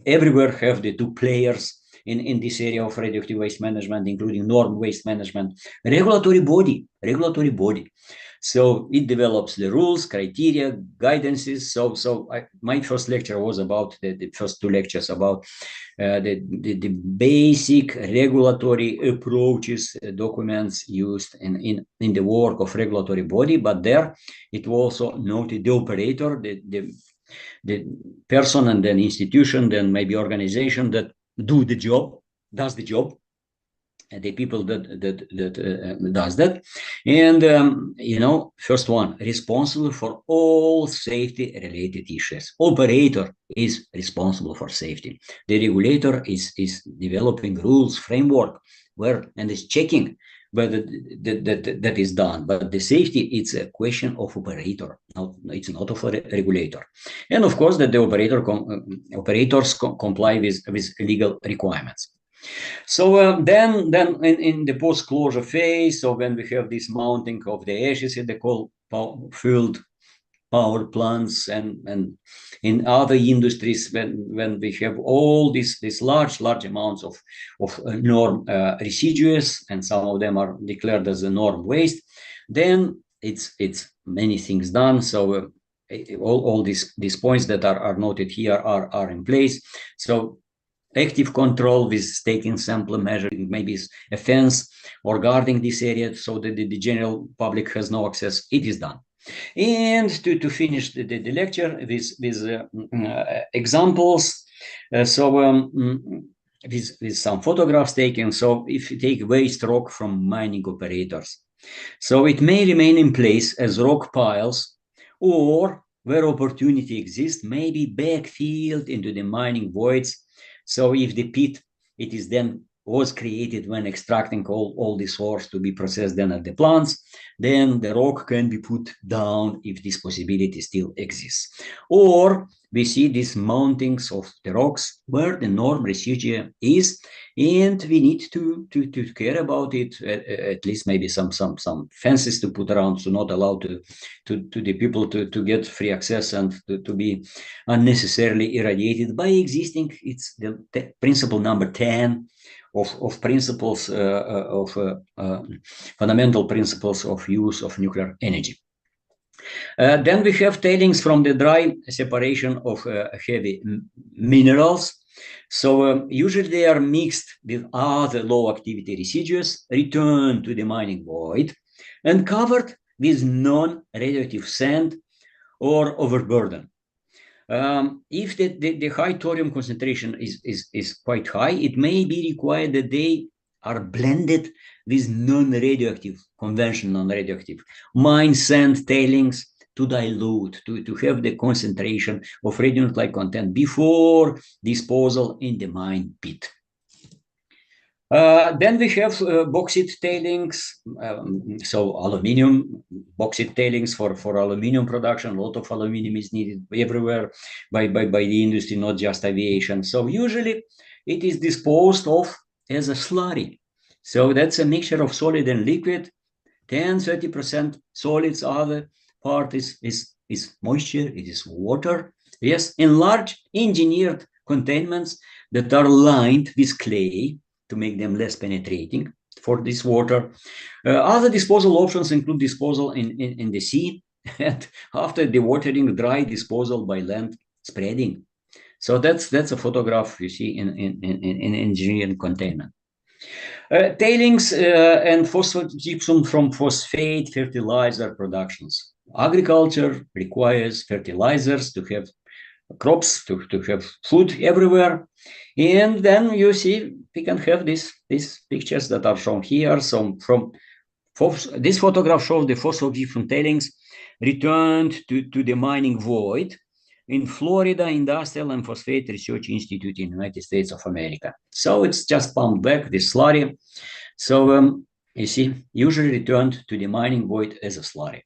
S2: everywhere have the two players in this area of radioactive waste management, including norm waste management, regulatory body. So it develops the rules, criteria, guidances. So my first lecture was about the first 2 lectures about the basic regulatory approaches, documents used in the work of regulatory body. But there it also noted the operator, the person, and then institution, then maybe organization that does the job. the people that does that. And first one, responsible for all safety related issues. Operator is responsible for safety. The regulator is developing rules, framework, and is checking whether that is done. But the safety, it's a question of operator. It's not of a regulator. And of course that the operators comply with legal requirements. So then in the post-closure phase, so when we have this mounting of the ashes in the coal-field power plants and in other industries, when we have all these large amounts of norm residues, and some of them are declared as a norm waste, then it's many things done. So all these points that are noted here are in place. So active control with taking sample measuring, maybe a fence or guarding this area so that the general public has no access, it is done. And to finish the lecture with examples, with some photographs taken. So if you take waste rock from mining operators, so it may remain in place as rock piles, or where opportunity exists, maybe backfilled into the mining voids. So if the pit, it is then was created when extracting all the ores to be processed then at the plants, then the rock can be put down if this possibility still exists. Or we see these mountings of the rocks where the norm residue is, and we need to care about it, at least maybe some fences to put around, so not allow to the people to get free access and to be unnecessarily irradiated by existing. It's the principle number 10 of principles of fundamental principles of use of nuclear energy. Then we have tailings from the dry separation of heavy minerals. So usually they are mixed with other low activity residues, returned to the mining void, and covered with non-radioactive sand or overburden. If the high thorium concentration is quite high, it may be required that they are blended with non-radioactive, conventional non-radioactive mine sand tailings to dilute, to have the concentration of radionuclide content before disposal in the mine pit. Then we have bauxite tailings, so aluminium, bauxite tailings for aluminium production. A lot of aluminium is needed everywhere by the industry, not just aviation. So usually it is disposed of as a slurry. So that's a mixture of solid and liquid, 10-30% solids, other part is moisture, it is water. Yes, in large engineered containments that are lined with clay to make them less penetrating for this water. Other disposal options include disposal in the sea, and after dewatering, dry disposal by land spreading. So that's a photograph you see in engineering containment. Tailings and phosphogypsum from phosphate fertilizer productions. Agriculture requires fertilizers to have crops, to have food everywhere. And then you see, we can have these pictures that are shown here. So this photograph shows the phosphogypsum tailings returned to the mining void in Florida Industrial and Phosphate Research Institute in the United States of America. So it's just pumped back, this slurry. So you see, usually returned to the mining void as a slurry.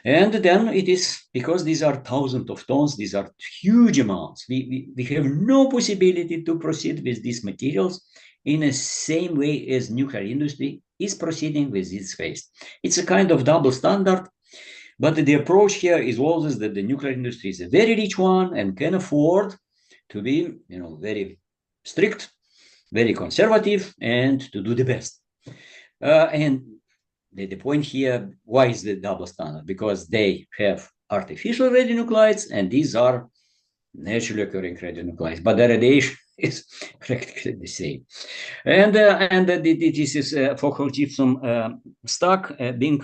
S2: And then it is, because these are thousands of tons, these are huge amounts, we have no possibility to proceed with these materials in the same way as nuclear industry is proceeding with this phase. It's a kind of double standard, but the approach here is always that the nuclear industry is a very rich one and can afford to be, very strict, very conservative, and to do the best. And the point here, why is the double standard? Because they have artificial radionuclides, and these are naturally occurring radionuclides, but the radiation is practically the same. And this is phosphogypsum stock being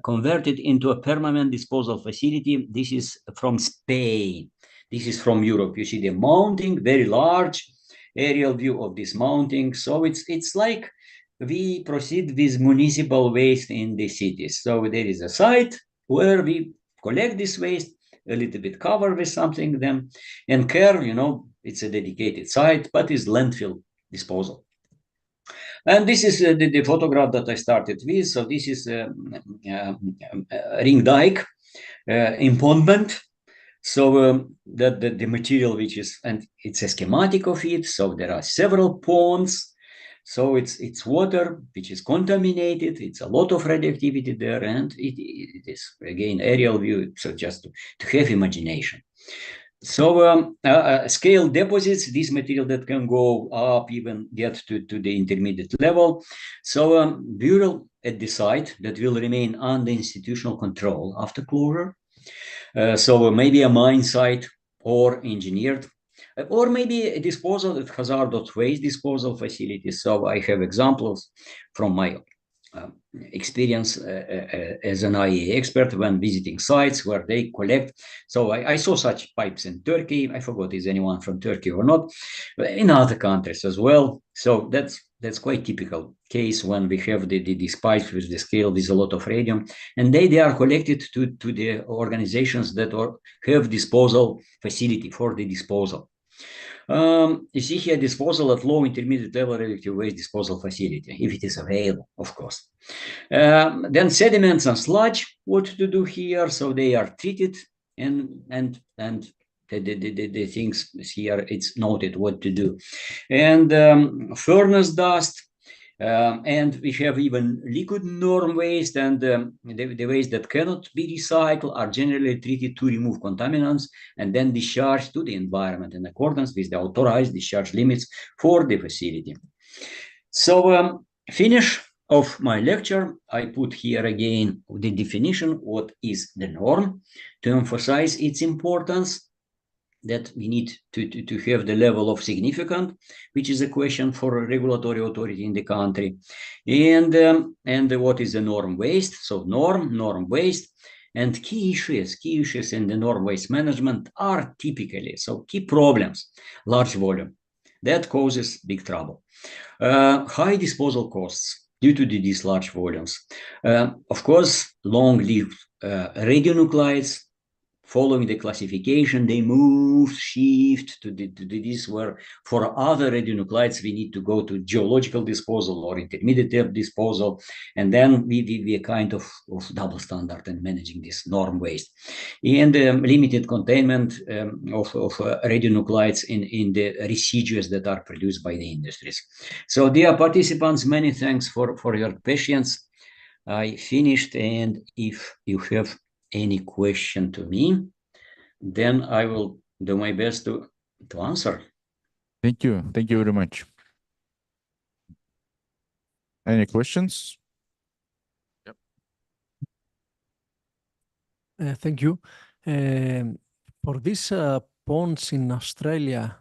S2: converted into a permanent disposal facility. This is from Spain. This is from Europe. You see the mounting, very large aerial view of this mounting. So it's like we proceed with municipal waste in the cities. So there is a site where we collect this waste, a little bit cover with something then, and care, it's a dedicated site, but it's landfill disposal. And this is the photograph that I started with. So this is ring dike impoundment. So that the material which is, and it's a schematic of it. So there are several ponds. So it's water which is contaminated. It's a lot of radioactivity there, and it is again aerial view. So just to have imagination. So scale deposits, this material that can go up, even get to the intermediate level. So we will at the site that will remain under institutional control after closure. So maybe a mine site or engineered, or maybe a disposal at hazardous waste disposal facilities. So I have examples from my experience as an IAEA expert when visiting sites where they collect. So I saw such pipes in Turkey. I forgot is anyone from Turkey or not, but in other countries as well. So that's quite typical case when we have these pipes with the scale with a lot of radium, and they are collected to the organizations that have disposal facility for the disposal. You see here disposal at low intermediate level radioactive waste disposal facility, if it is available, of course. Then sediments and sludge, what to do here? So they are treated and the things here, it's noted what to do. And furnace dust, and we have even liquid norm waste, and the waste that cannot be recycled are generally treated to remove contaminants and then discharged to the environment in accordance with the authorized discharge limits for the facility. So finish of my lecture, I put here again the definition, what is the norm, to emphasize its importance, that we need to have the level of significance, which is a question for a regulatory authority in the country. And what is the norm waste? So norm waste, and key issues in the norm waste management are typically, so key problems, large volume, that causes big trouble. High disposal costs due to these large volumes. Of course, long-lived radionuclides. Following the classification, they move, shift to this, where for other radionuclides, we need to go to geological disposal or intermediate disposal. And then we kind of double standard in managing this norm waste. And limited containment of radionuclides in the residues that are produced by the industries. So dear participants, many thanks for your patience. I finished, and if you have any question to me, then I will do my best to answer.
S1: Thank you. Thank you very much. Any questions? Yep.
S3: Thank you. For these ponds in Australia,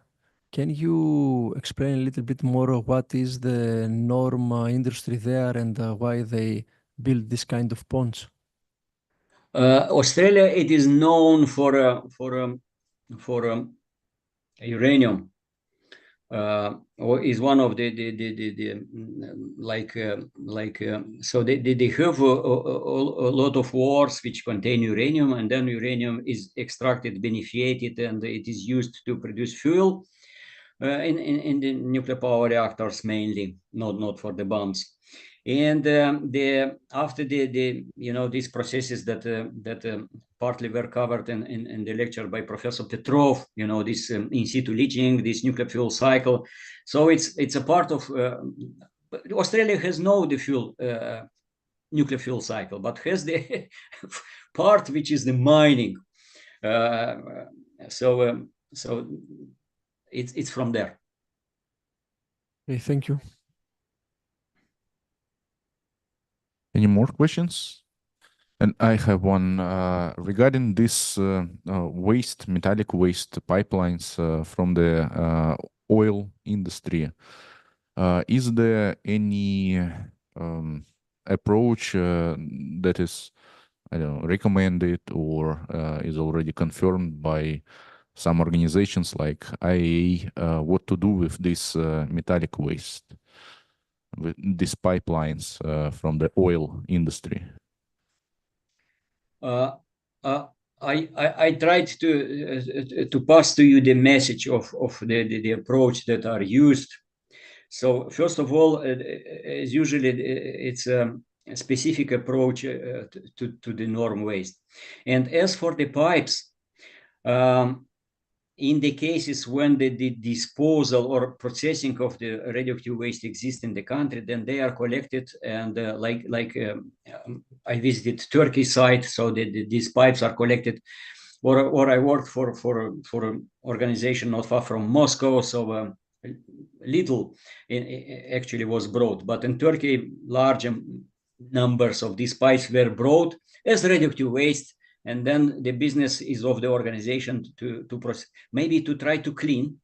S3: can you explain a little bit more of what is the norm industry there and why they build this kind of ponds?
S2: Australia, it is known for uranium. Or is one of the so they have a lot of ores which contain uranium, and then uranium is extracted, beneficiated, and it is used to produce fuel in the nuclear power reactors mainly, not for the bombs. And after these processes that partly were covered in the lecture by Professor Petrov, this in situ leaching, this nuclear fuel cycle. So it's a part of Australia has no the fuel nuclear fuel cycle, but has the part which is the mining. So it's from there.
S3: Okay, thank you.
S1: Any more questions? And I have one regarding this waste, metallic waste pipelines from the oil industry. Is there any approach that is, I don't know, recommended or is already confirmed by some organizations like IAEA, what to do with this metallic waste? with these pipelines from the oil industry?
S2: I tried to pass to you the message of the approach that are used. So first of all, as usually it's a specific approach to the norm waste. And as for the pipes, in the cases when the disposal or processing of the radioactive waste exists in the country, then they are collected and I visited Turkey site, so these pipes are collected. Or I worked for an organization not far from Moscow, so little actually was brought. But in Turkey, large numbers of these pipes were brought as radioactive waste, and then the business is of the organization to maybe to try to clean,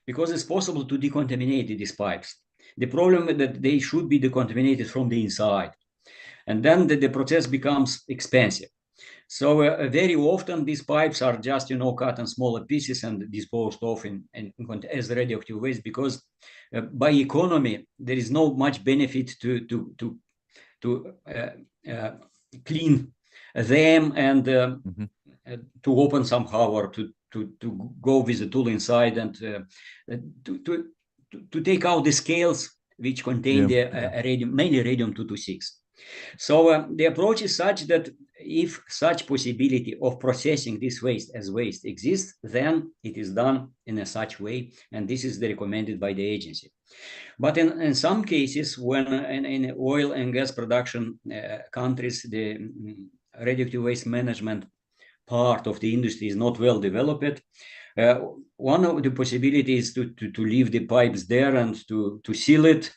S2: because it's possible to decontaminate these pipes. The problem is that they should be decontaminated from the inside, and then the process becomes expensive. So very often these pipes are just cut in smaller pieces and disposed of as radioactive waste, because by economy there is no much benefit to clean them and to open somehow, or to go with the tool inside and to take out the scales which contain the radium, mainly radium-226. So the approach is such that if such possibility of processing this waste as waste exists, then it is done in a such way, and this is recommended by the agency. But in some cases, when in oil and gas production countries, the radioactive waste management part of the industry is not well developed, one of the possibilities to leave the pipes there and to seal it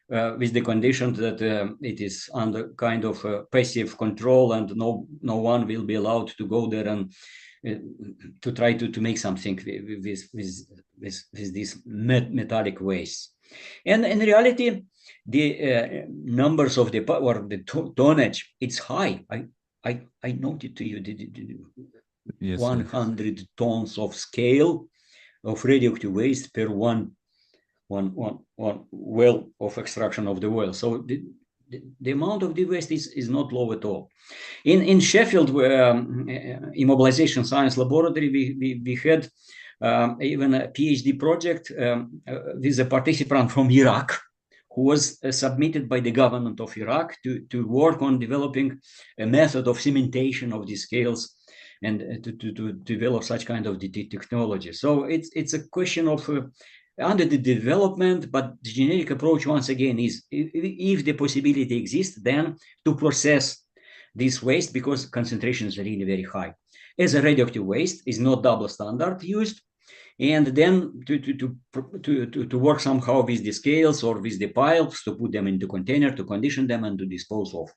S2: with the condition that it is under kind of passive control, and no one will be allowed to go there and to try to make something with this metallic waste. And in reality, the numbers of the tonnage, it's high. I noted to you
S1: Yes,
S2: 100 tons of scale of radioactive waste per one well of extraction of the oil. So the amount of the waste is not low at all. In Sheffield, where Immobilization Science Laboratory, we had even a PhD project with a participant from Iraq, who was submitted by the government of Iraq to work on developing a method of cementation of the scales and to develop such kind of technology. So it's a question of under the development, but the generic approach, once again, is if the possibility exists, then to process this waste, because concentration is really very high. As a radioactive waste is not double standard used, and then to work somehow with the scales or with the pipes, to put them into container, to condition them and to dispose of.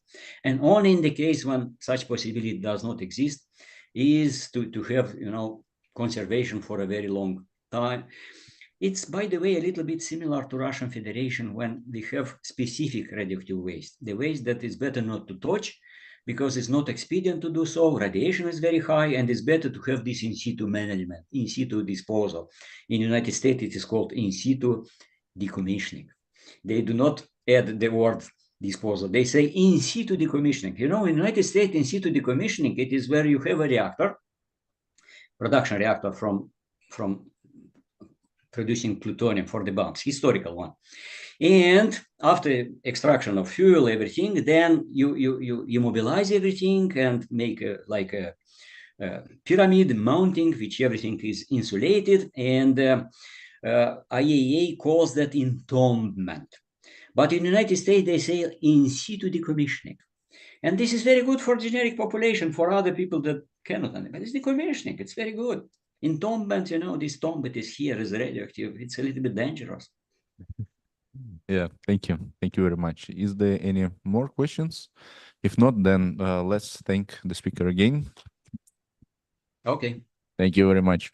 S2: And only in the case when such possibility does not exist is to have conservation for a very long time. It's, by the way, a little bit similar to Russian Federation when we have specific radioactive waste, the waste that is better not to touch because it's not expedient to do so, radiation is very high, and it's better to have this in situ management, in situ disposal. In the United States, it is called in situ decommissioning. They do not add the word disposal. They say in situ decommissioning. In the United States, in situ decommissioning, it is where you have a reactor, production reactor from producing plutonium for the bombs, historical one. And after extraction of fuel, everything, then you mobilize everything and make a pyramid mounting, which everything is insulated, and IAEA calls that entombment. But in the United States, they say in situ decommissioning. And this is very good for generic population, for other people that cannot understand. But it's decommissioning, it's very good. Entombment, this tomb that is here is radioactive. It's a little bit dangerous.
S1: Yeah, thank you. Thank you very much. Is there any more questions? If not, then let's thank the speaker again.
S2: Okay.
S1: Thank you very much.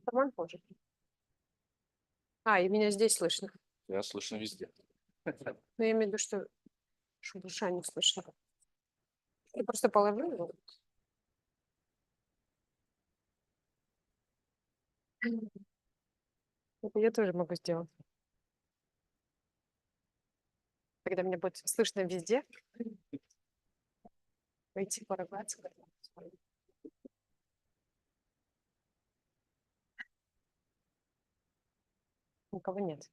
S4: Роман позже. И меня здесь слышно.
S1: Я слышно везде.
S4: Но я имею в виду, что шуршание слышно. Я просто положу его. Это я тоже могу сделать. Тогда меня будет слышно везде. Пойти поругаться. Никого нет.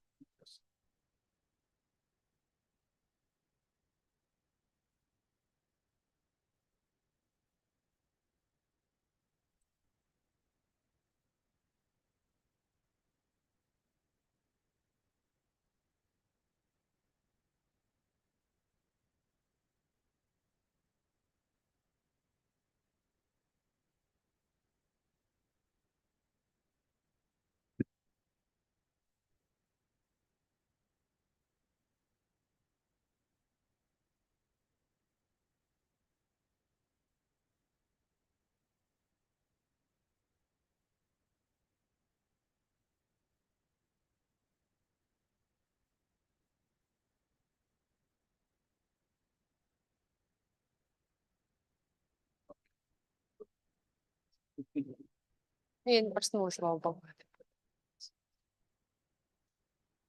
S4: Я не проснулась, слава богу.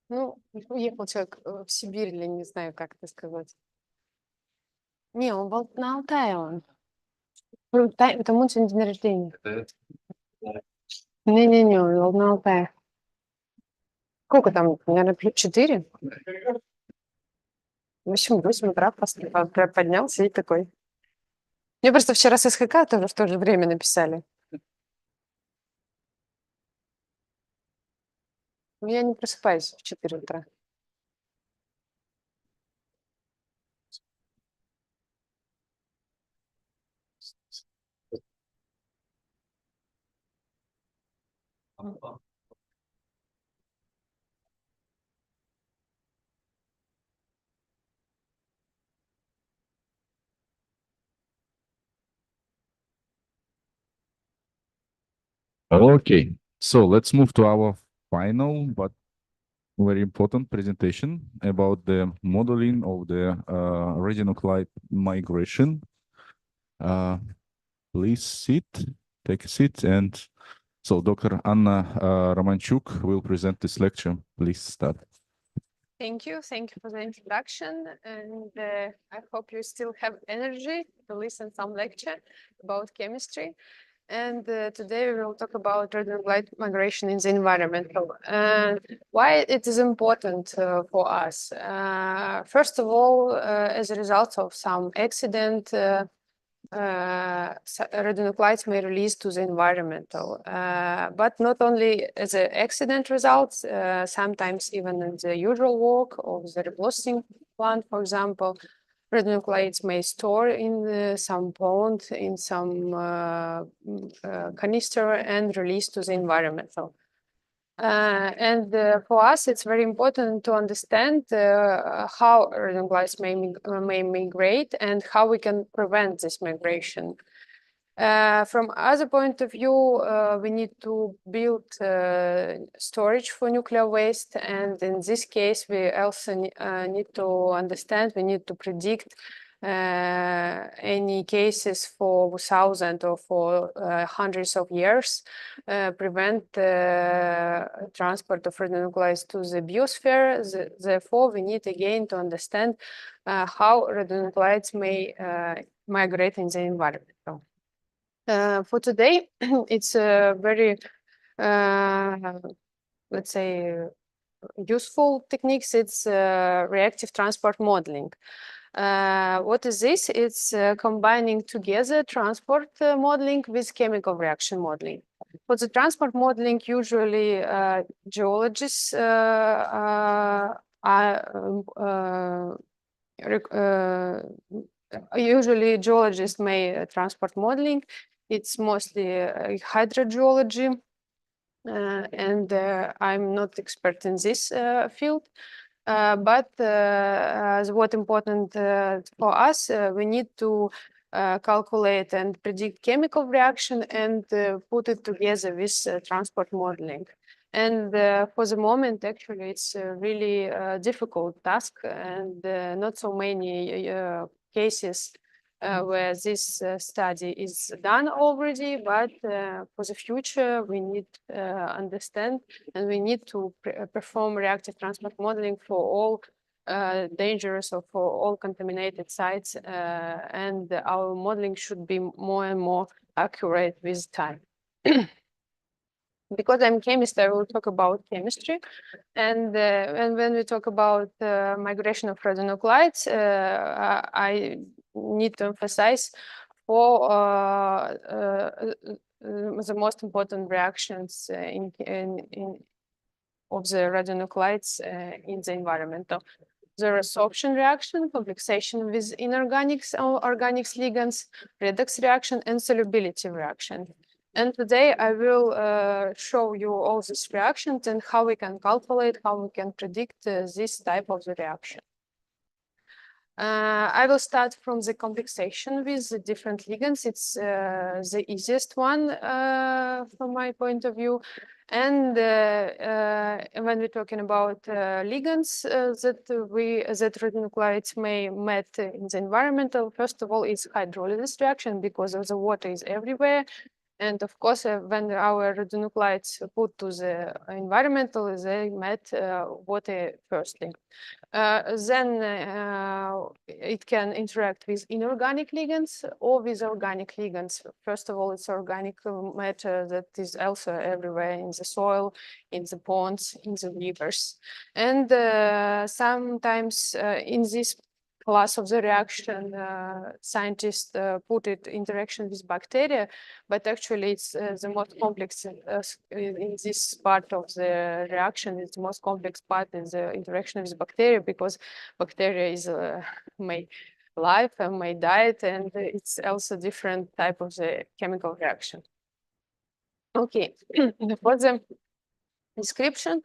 S4: Ну, уехал человек в Сибирь, или не знаю, как это сказать. Не, он на Алтае он. Потому он сегодня день рождения. Не-не-не, он на Алтае. Сколько там? Наверное, 4? В общем, 8 утра поднялся и такой. Мне просто вчера с СХК тоже в то же время написали. Но я не просыпаюсь в 4 утра.
S1: Okay, so let's move to our final but very important presentation about the modeling of the radionuclide migration. Please sit, take a seat, and so Dr. Anna Romanchuk will present this lecture. Please start.
S4: Thank you for the introduction, and I hope you still have energy to listen some lecture about chemistry. And today we will talk about radionuclide migration in the environment and why it is important for us. First of all, as a result of some accident, radionuclides may release to the environmental, but not only as an accident results, sometimes even in the usual work of the reblasting plant, for example, radionuclides may store in some pond, in some canister and release to the environmental. And for us, it's very important to understand how radionuclides may migrate and how we can prevent this migration. From other point of view, we need to build storage for nuclear waste, and in this case, we also need to understand, we need to predict any cases for thousands or for hundreds of years, prevent transport of radionuclides to the biosphere. Therefore, we need again to understand how radionuclides may migrate in the environment. For today, it's a very, let's say, useful techniques. It's reactive transport modeling. What is this? It's combining together transport modeling with chemical reaction modeling. For the transport modeling, usually geologists may transport modeling. It's mostly hydrogeology, and I'm not expert in this field. But what important for us, we need to calculate and predict chemical reaction and put it together with transport modeling. And for the moment, actually, it's a really difficult task, and not so many cases where this study is done already. But for the future, we need to understand, and we need to perform reactive transport modeling for all dangerous or for all contaminated sites, and our modeling should be more and more accurate with time. Because I'm a chemist, I will talk about chemistry, and when we talk about migration of radionuclides, I need to emphasize four the most important reactions of the radionuclides in the environment. The resorption reaction, complexation with inorganics or organics ligands, redox reaction, and solubility reaction. And today I will show you all these reactions and how we can calculate, how we can predict this type of the reaction. I will start from the complexation with the different ligands. It's the easiest one from my point of view. And when we're talking about ligands that radionuclides may met in the environmental, first of all, it's hydrolysis reaction because of the water is everywhere. And of course, when our radionuclides put to the environmental, they met water firstly. Then it can interact with inorganic ligands or with organic ligands. First of all, it's organic matter that is also everywhere in the soil, in the ponds, in the rivers. And sometimes in this class of the reaction, scientists put it interaction with bacteria, but actually it's the most complex in this part of the reaction. It's the most complex part is the interaction with bacteria, because bacteria is may live and may diet, and it's also different type of the chemical reaction. Okay, for the description,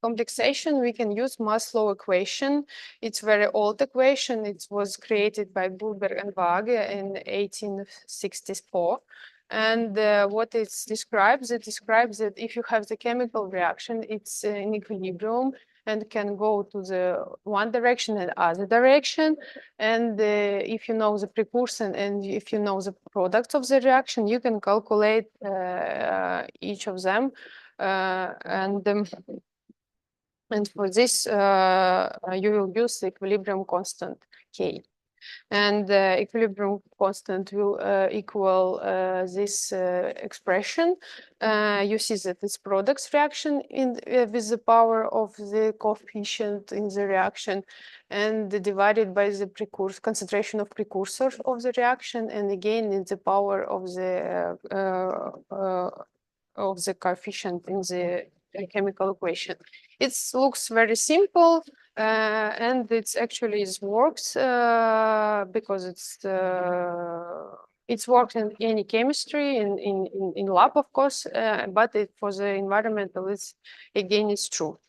S4: complexation, we can use mass law equation. It's very old equation. It was created by Bulberg and Waage in 1864. And what it describes that if you have the chemical reaction, it's in equilibrium and can go to the one direction and other direction. And if you know the precursor and if you know the products of the reaction, you can calculate each of them. And for this, you will use the equilibrium constant K. And the equilibrium constant will equal this expression. You see that it's products reaction with the power of the coefficient in the reaction, and divided by the concentration of precursors of the reaction, and again in the power of the coefficient in the chemical equation. It looks very simple, and it actually works because it works in any chemistry in lab, of course, but for the environmental, it's true.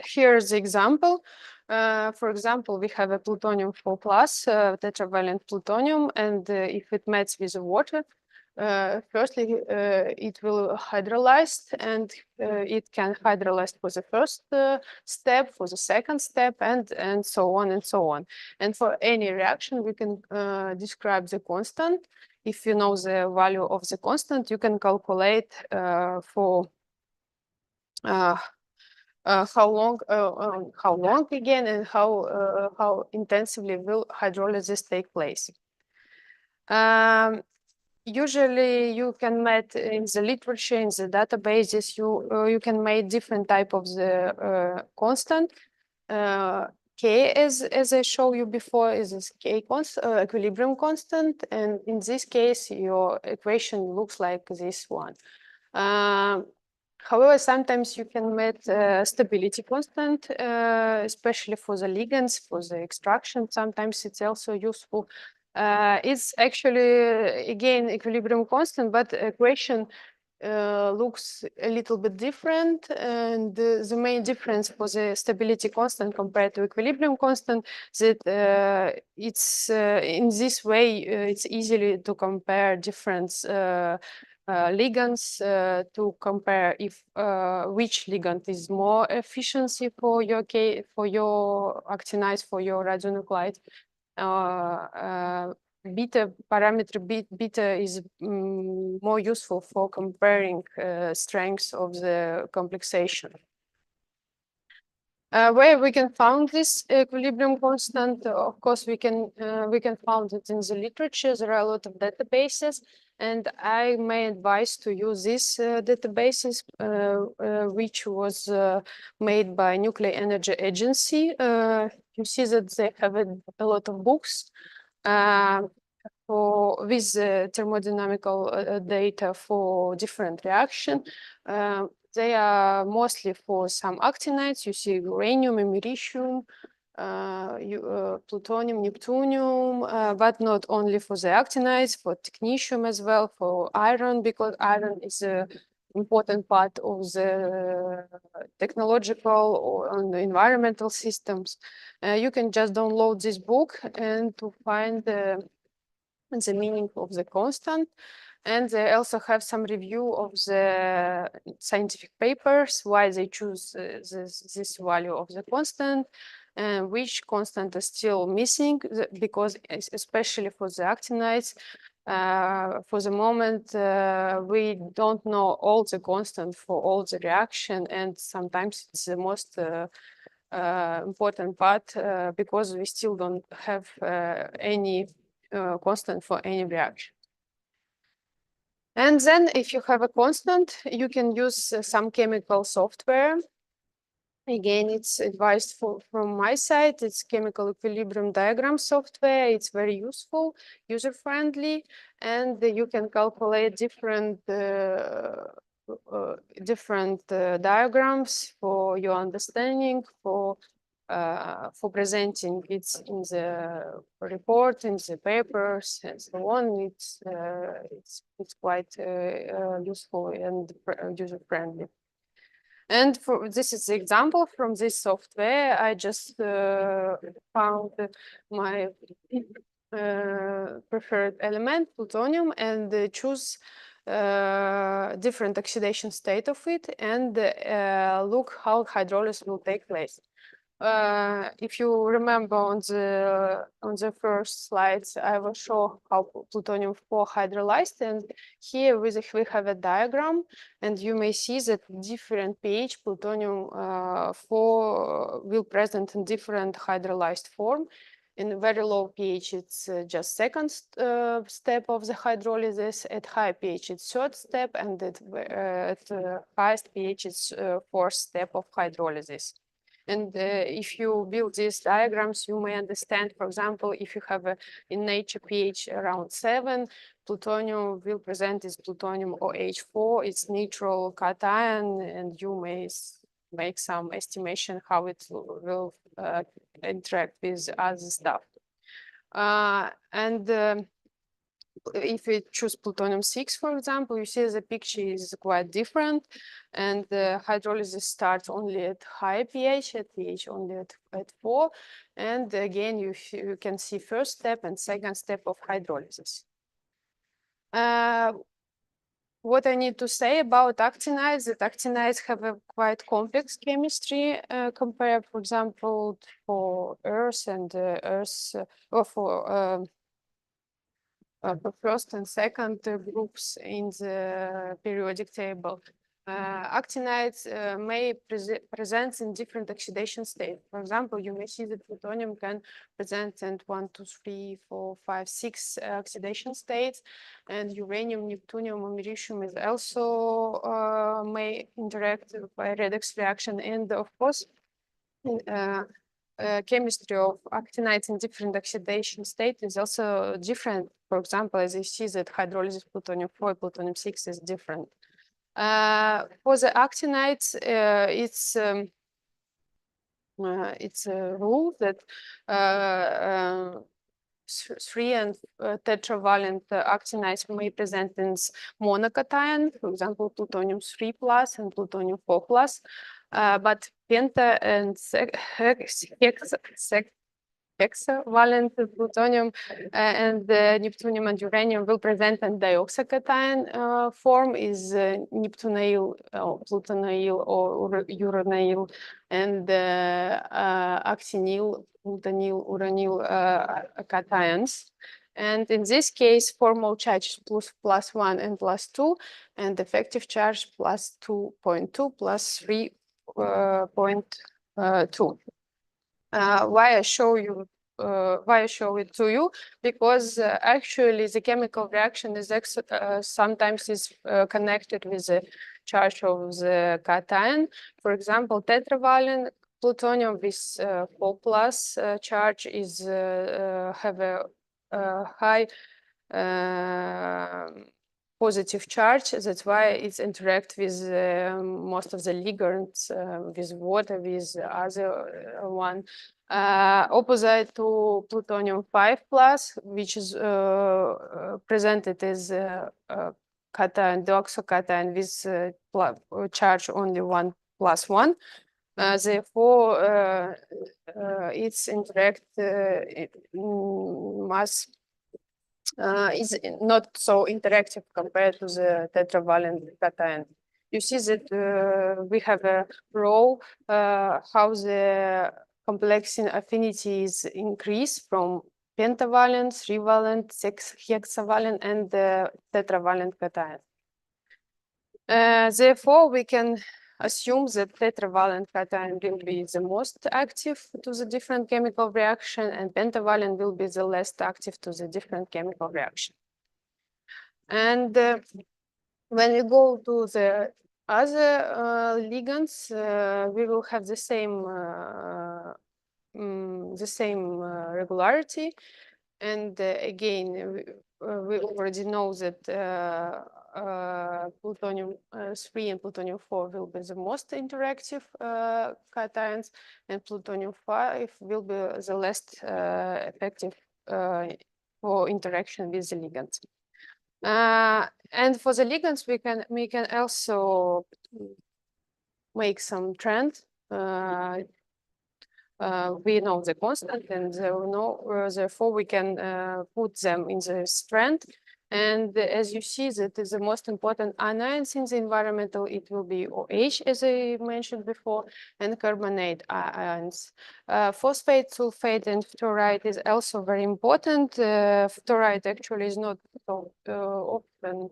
S4: Here's the example. For example, we have a plutonium 4+ tetravalent plutonium, and if it meets with the water, firstly, it will hydrolyze, and it can hydrolyze for the first step, for the second step, and so on and so on. And for any reaction, we can describe the constant. If you know the value of the constant, you can calculate for how long again, and how intensively will hydrolysis take place. Usually you can make in the literature, in the databases, you can make different type of the constant. K, as I showed you before, is this K equilibrium constant, and in this case your equation looks like this one. However, sometimes you can make stability constant, especially for the ligands, for the extraction. Sometimes it's also useful. It's actually, again, equilibrium constant, but equation looks a little bit different, and the main difference for the stability constant compared to equilibrium constant that it's in this way it's easily to compare different ligands to compare if which ligand is more efficiency for your actinides, for your radionuclide. Beta parameter beta is more useful for comparing strengths of the complexation. Where we can find this equilibrium constant, of course, we can find it in the literature. There are a lot of databases, and I may advise to use these databases, which was made by Nuclear Energy Agency. You see that they have a lot of books with thermodynamical data for different reaction. They are mostly for some actinides. You see uranium, americium, plutonium, neptunium, but not only for the actinides, for technetium as well, for iron, because iron is a important part of the technological or the environmental systems. You can just download this book and to find the meaning of the constant. And they also have some review of the scientific papers, why they choose this value of the constant, and which constant is still missing, because especially for the actinides, for the moment, we don't know all the constant for all the reaction, and sometimes it's the most important part because we still don't have any constant for any reaction. And then if you have a constant, you can use some chemical software. Again, it's advised from my side. It's chemical equilibrium diagram software. It's very useful, user-friendly, and you can calculate different diagrams for your understanding, for presenting it in the report, in the papers, and so on. It's quite useful and user-friendly. And this is the example from this software. I just found my preferred element, plutonium, and choose different oxidation state of it, and look how hydrolysis will take place. If you remember on the first slides, I will show how plutonium-4 hydrolyzed, and here we have a diagram, and you may see that different pH plutonium-4 will present in different hydrolyzed form. In very low pH, it's just second step of the hydrolysis. At high pH, it's third step, and at highest pH, it's fourth step of hydrolysis. And if you build these diagrams, you may understand, for example, if you have in nature pH around 7, plutonium will present as plutonium OH4, it's neutral cation, and you may make some estimation how it will interact with other stuff. If we choose plutonium-6, for example, you see the picture is quite different, and the hydrolysis starts only at high pH, at pH only at 4. And again, you can see first step and second step of hydrolysis. What I need to say about actinides, that actinides have a quite complex chemistry compared, for example, for Earth and or for first and second groups in the periodic table. Actinides may present in different oxidation states. For example, you may see that plutonium can present in 1, 2, 3, 4, 5, 6 oxidation states, and uranium, neptunium, americium is also may interact by redox reaction. And of course, chemistry of actinides in different oxidation states is also different. For example, as you see that hydrolysis plutonium-4, plutonium-6 is different. For the actinides, it's a rule that 3 and tetravalent actinides may present as monocation, for example, plutonium 3 plus and plutonium 4 plus, but penta and hexavalent plutonium and neptunium and uranium will present in dioxocation form is neptunyl, plutonyl or uranyl, and actinyl, plutonyl, uranyl cations. And in this case, formal charge plus 1 and plus 2, and effective charge plus 2.2 plus 3.2. Why I show it to you? Because actually the chemical reaction is sometimes is connected with the charge of the cation. For example, tetravalent plutonium with 4 plus charge is have a high positive charge. That's why it's interact with most of the ligands, with water, with other one. Opposite to plutonium 5 plus, which is presented as cation, dioxocation with charge only 1 plus 1. Therefore, its interact mass is not so interactive compared to the tetravalent cation. You see that we have a row how the complexing affinities increase from pentavalent, 3-valent, 6-hexavalent, and tetravalent cation. Therefore, we can assume that tetravalent cation will be the most active to the different chemical reaction, and pentavalent will be the least active to the different chemical reaction. And when we go to the other ligands, we will have the same regularity. And again, we already know that plutonium 3 and plutonium 4 will be the most interactive cations, and plutonium 5 will be the least effective for interaction with the ligands. And for the ligands, we can also make some trend. We know the constant, and therefore we can put them in the trend. And as you see, that is the most important anions in the environmental. It will be OH, as I mentioned before, and carbonate ions. Phosphate, sulfate, and fluoride is also very important. Fluoride actually is not so often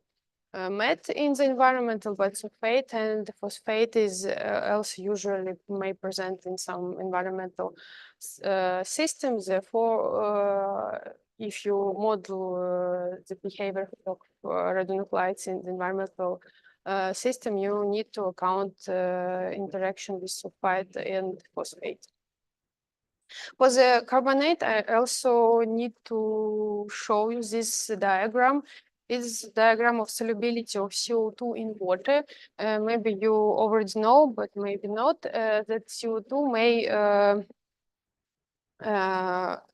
S4: met in the environmental, but sulfate and phosphate is also usually may present in some environmental systems. Therefore, if you model the behavior of radionuclides in the environmental system, you need to account interaction with sulfide and phosphate. For the carbonate, I also need to show you this diagram. It's a diagram of solubility of CO2 in water. Maybe you already know, but maybe not, that CO2 may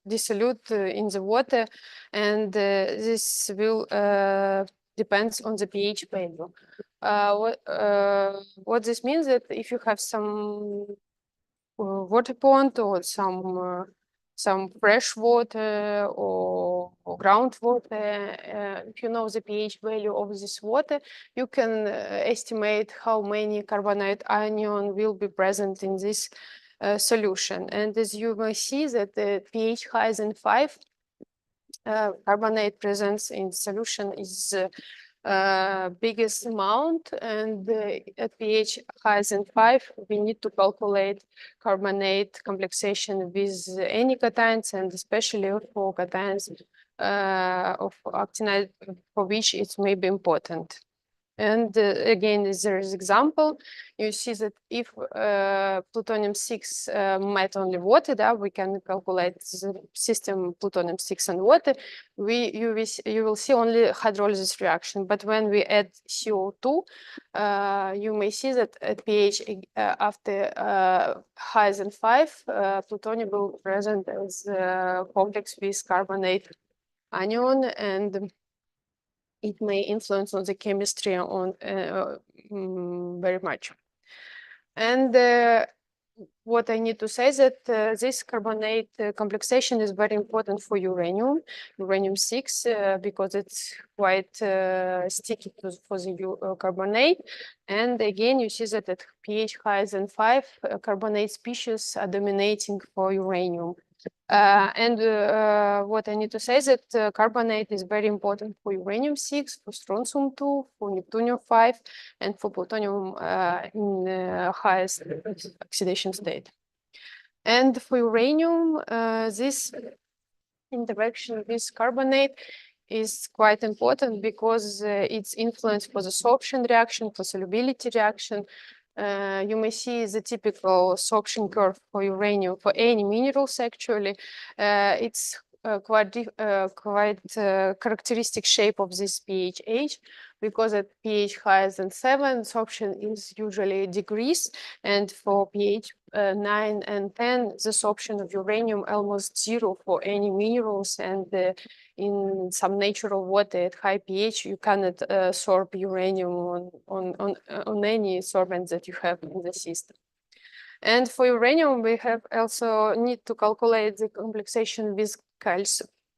S4: dissolute in the water, and this will depends on the pH value. What this means that if you have some water pond or some fresh water or groundwater, if you know the pH value of this water, you can estimate how many carbonate ion will be present in this solution. And as you may see that the pH higher than 5, carbonate presence in solution is biggest amount, and at pH higher than 5, we need to calculate carbonate complexation with any cations, and especially for cations of actinide, for which it may be important. And again, there is example. You see that if plutonium-6 met only water, we can calculate the system plutonium-6 and water. You will see only hydrolysis reaction. But when we add CO2, you may see that at pH after higher than 5, plutonium will present as complex with carbonate anion, and it may influence on the chemistry on very much. And what I need to say is that this carbonate complexation is very important for uranium-6, because it's quite sticky for the carbonate. And again, you see that at pH higher than 5, carbonate species are dominating for uranium. What I need to say is that carbonate is very important for uranium-6, for strontium-2, for neptunium-5, and for plutonium in highest oxidation state. And for uranium, this interaction with carbonate is quite important because it's influence for the sorption reaction, for solubility reaction. You may see the typical sorption curve for uranium for any minerals. Actually, it's quite characteristic shape of this pH, because at pH higher than 7, sorption is usually decreased, and for pH 9 and 10, the sorption of uranium almost 0 for any minerals, and in some natural water at high pH, you cannot sorb uranium on any sorbent that you have in the system. And for uranium, we have also need to calculate the complexation with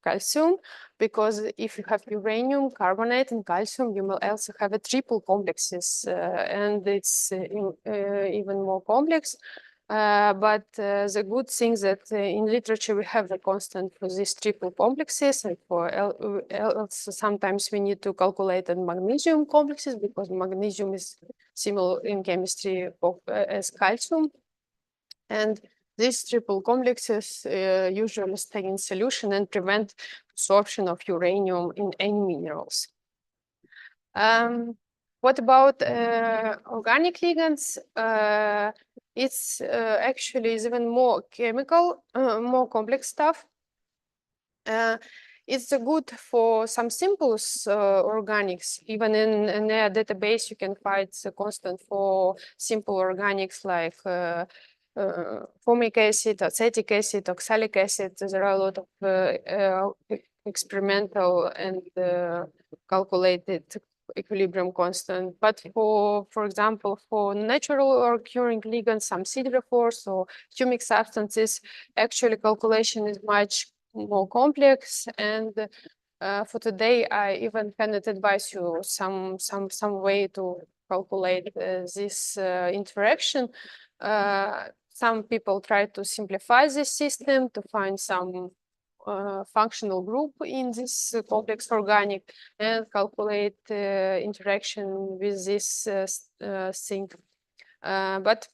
S4: calcium, because if you have uranium, carbonate, and calcium, you will also have a triple complexes, and it's even more complex. But the good thing that in literature we have the constant for these triple complexes, and for sometimes we need to calculate the magnesium complexes, because magnesium is similar in chemistry as calcium. And these triple complexes usually stay in solution and prevent absorption of uranium in any minerals. What about organic ligands? It's actually even more chemical, more complex stuff. It's good for some simple organics. Even in a database, you can find the constant for simple organics like formic acid, acetic acid, oxalic acid. There are a lot of experimental and calculated equilibrium constant. But for example, for natural occurring ligands, some siderophores or humic substances, actually calculation is much more complex. And for today, I even cannot advise you some way to calculate this interaction. Some people try to simplify this system to find some functional group in this complex organic and calculate interaction with this thing. But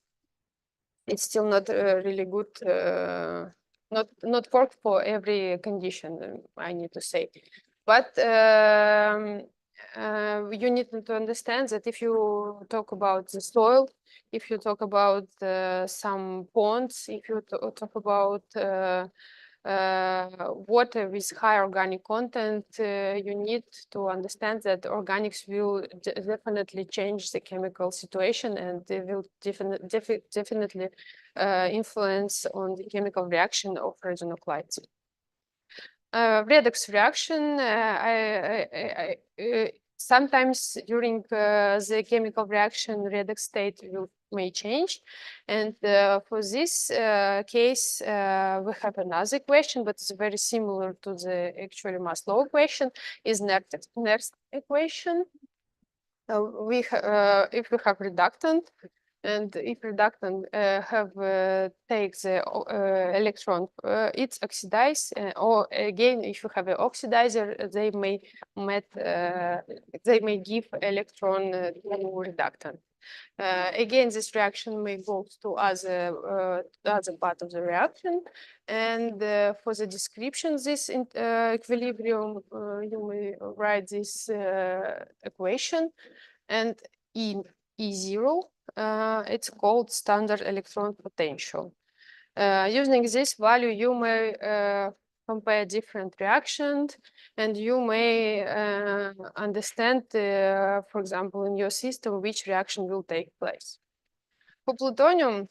S4: it's still not really good, not work for every condition, I need to say. But you need to understand that if you talk about the soil, if you talk about some ponds, if you talk about water with high organic content, you need to understand that organics will definitely change the chemical situation, and they will definitely influence on the chemical reaction of radionuclides. Redox reaction, sometimes during the chemical reaction, redox state may change. And for this case, we have another equation, but it's very similar to the actually Maslow equation, is Nernst equation. If we have reductant, and if reductant takes the electron, it's oxidized, or again, if you have an oxidizer, they may give electron to reductant. Again, this reaction may go to other part of the reaction, and for the description this equilibrium, you may write this equation. And in E0, it's called standard electron potential. Using this value, you may compare different reactions, and you may understand, for example, in your system, which reaction will take place. For plutonium,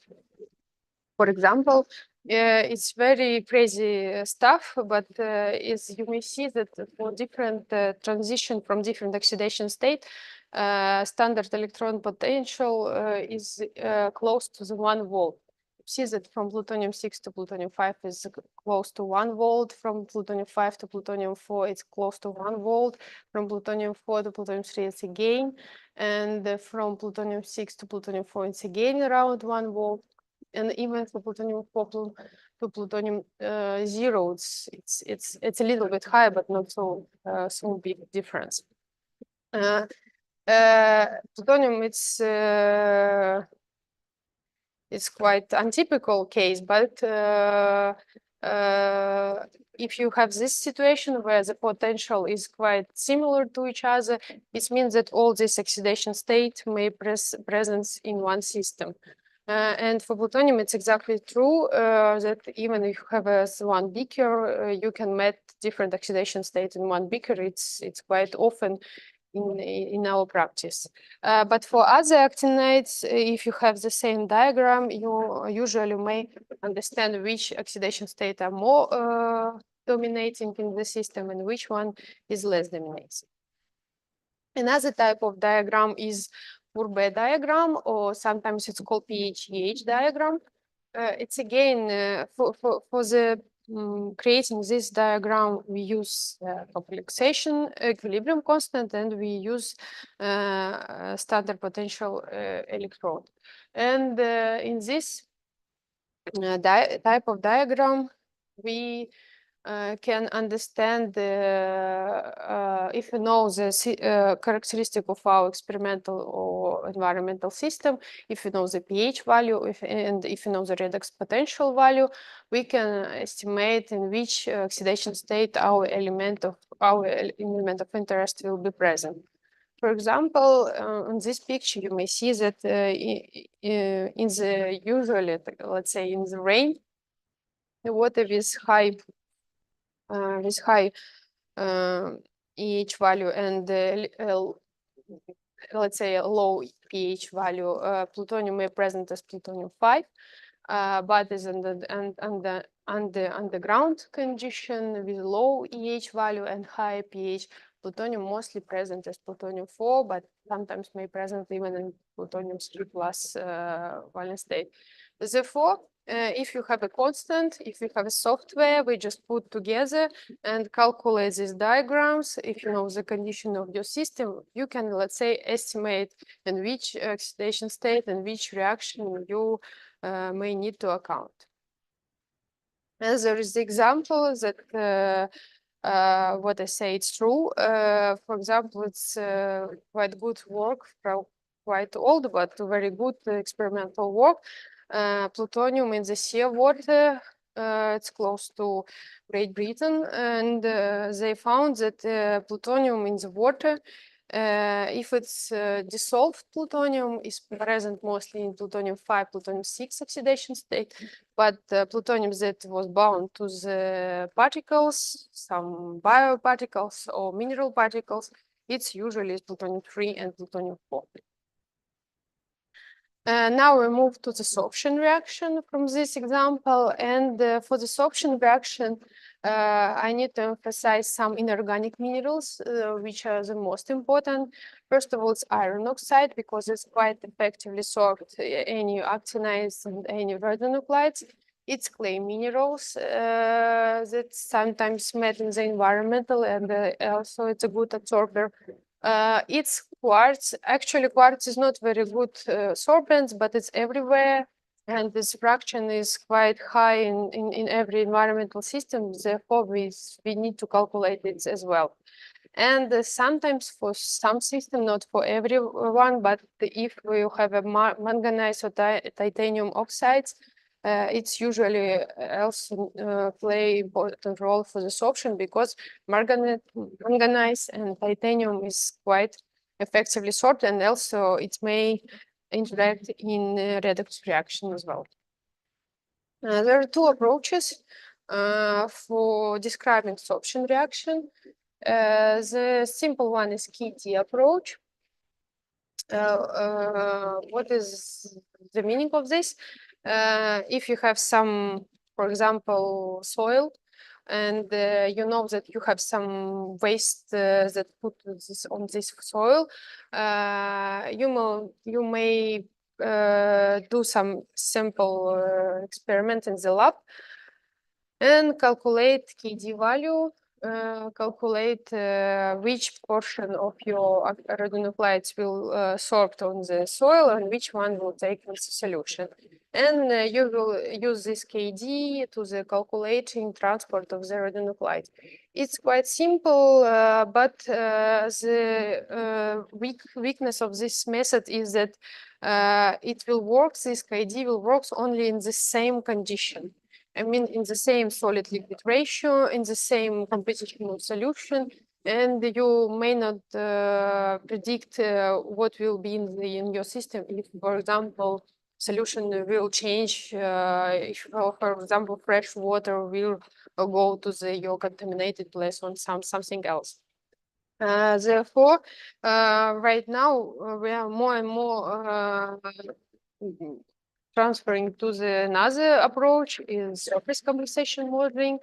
S4: for example, it's very crazy stuff, but as you may see that for different transition from different oxidation state, standard electron potential is close to the 1 volt. You see that from plutonium-6 to plutonium-5 is close to 1 volt, from plutonium-5 to plutonium-4 it's close to 1 volt, from plutonium-4 to plutonium-3 it's again, and from plutonium-6 to plutonium-4 it's again around 1 volt. And even for plutonium-4 to plutonium-0, it's a little bit high, but not so big difference. Plutonium, it's quite untypical case, but if you have this situation where the potential is quite similar to each other, it means that all this oxidation state may presence in one system. And for plutonium, it's exactly true that even if you have one beaker, you can met different oxidation states in one beaker. It's quite often in our practice. But for other actinides, if you have the same diagram, you usually may understand which oxidation state are more dominating in the system and which one is less dominating. Another type of diagram is Fourier diagram, or sometimes it's called pH diagram. It's again for the creating this diagram, we use complexation equilibrium constant, and we use standard potential electrode. And in this type of diagram, we can understand if you know the characteristic of our experimental or environmental system, if you know the pH value, and if you know the redox potential value, we can estimate in which oxidation state our element of interest will be present. For example, in this picture, you may see that in the usually, let's say, in the rain, the water with high pH value and let's say a low pH value, plutonium may present as plutonium-5, but is under underground condition with low EH value and high pH, plutonium mostly present as plutonium-4, but sometimes may present even in plutonium-3 plus valence state. Therefore, if you have a constant, if you have a software, we just put together and calculate these diagrams. If you know the condition of your system, you can, let's say, estimate in which oxidation state and which reaction you may need to account. And there is the example that what I say it's true. For example, it's quite good work from quite old, but very good experimental work. Plutonium in the seawater, it's close to Great Britain, and they found that plutonium in the water, if it's dissolved plutonium, is present mostly in plutonium-5, plutonium-6 oxidation state, but plutonium that was bound to the particles, some bioparticles or mineral particles, it's usually plutonium-3 and plutonium-4. Now we move to the sorption reaction from this example, and for the sorption reaction, I need to emphasize some inorganic minerals, which are the most important. First of all, it's iron oxide, because it's quite effectively sorbed any actinides and any radionuclides. It's clay minerals that sometimes met in the environmental, and also it's a good absorber. It's quartz. Actually, quartz is not very good sorbent, but it's everywhere, and this fraction is quite high in every environmental system. Therefore, we need to calculate it as well. And sometimes for some system, not for everyone, but if you have a manganese or titanium oxides, it's usually also play important role for the sorption, because manganese and titanium is quite effectively sorbed, and also it may interact in redox reaction as well. There are two approaches for describing sorption reaction. The simple one is KD approach. What is the meaning of this? If you have some, for example, soil, and you know that you have some waste that put on this soil, you may do some simple experiment in the lab and calculate KD value, calculate which portion of your radionuclides will sorbed on the soil and which one will take into solution. And you will use this KD to the calculating transport of the radionuclide. It's quite simple, but the weakness of this method is that it will work, this KD will work only in the same condition. I mean, in the same solid-liquid ratio, in the same compositional solution, and you may not predict what will be in your system if, for example, solution will change. If, for example, fresh water will go to your contaminated place on something else. Therefore, right now we are more and more transferring to another approach is surface compensation modeling.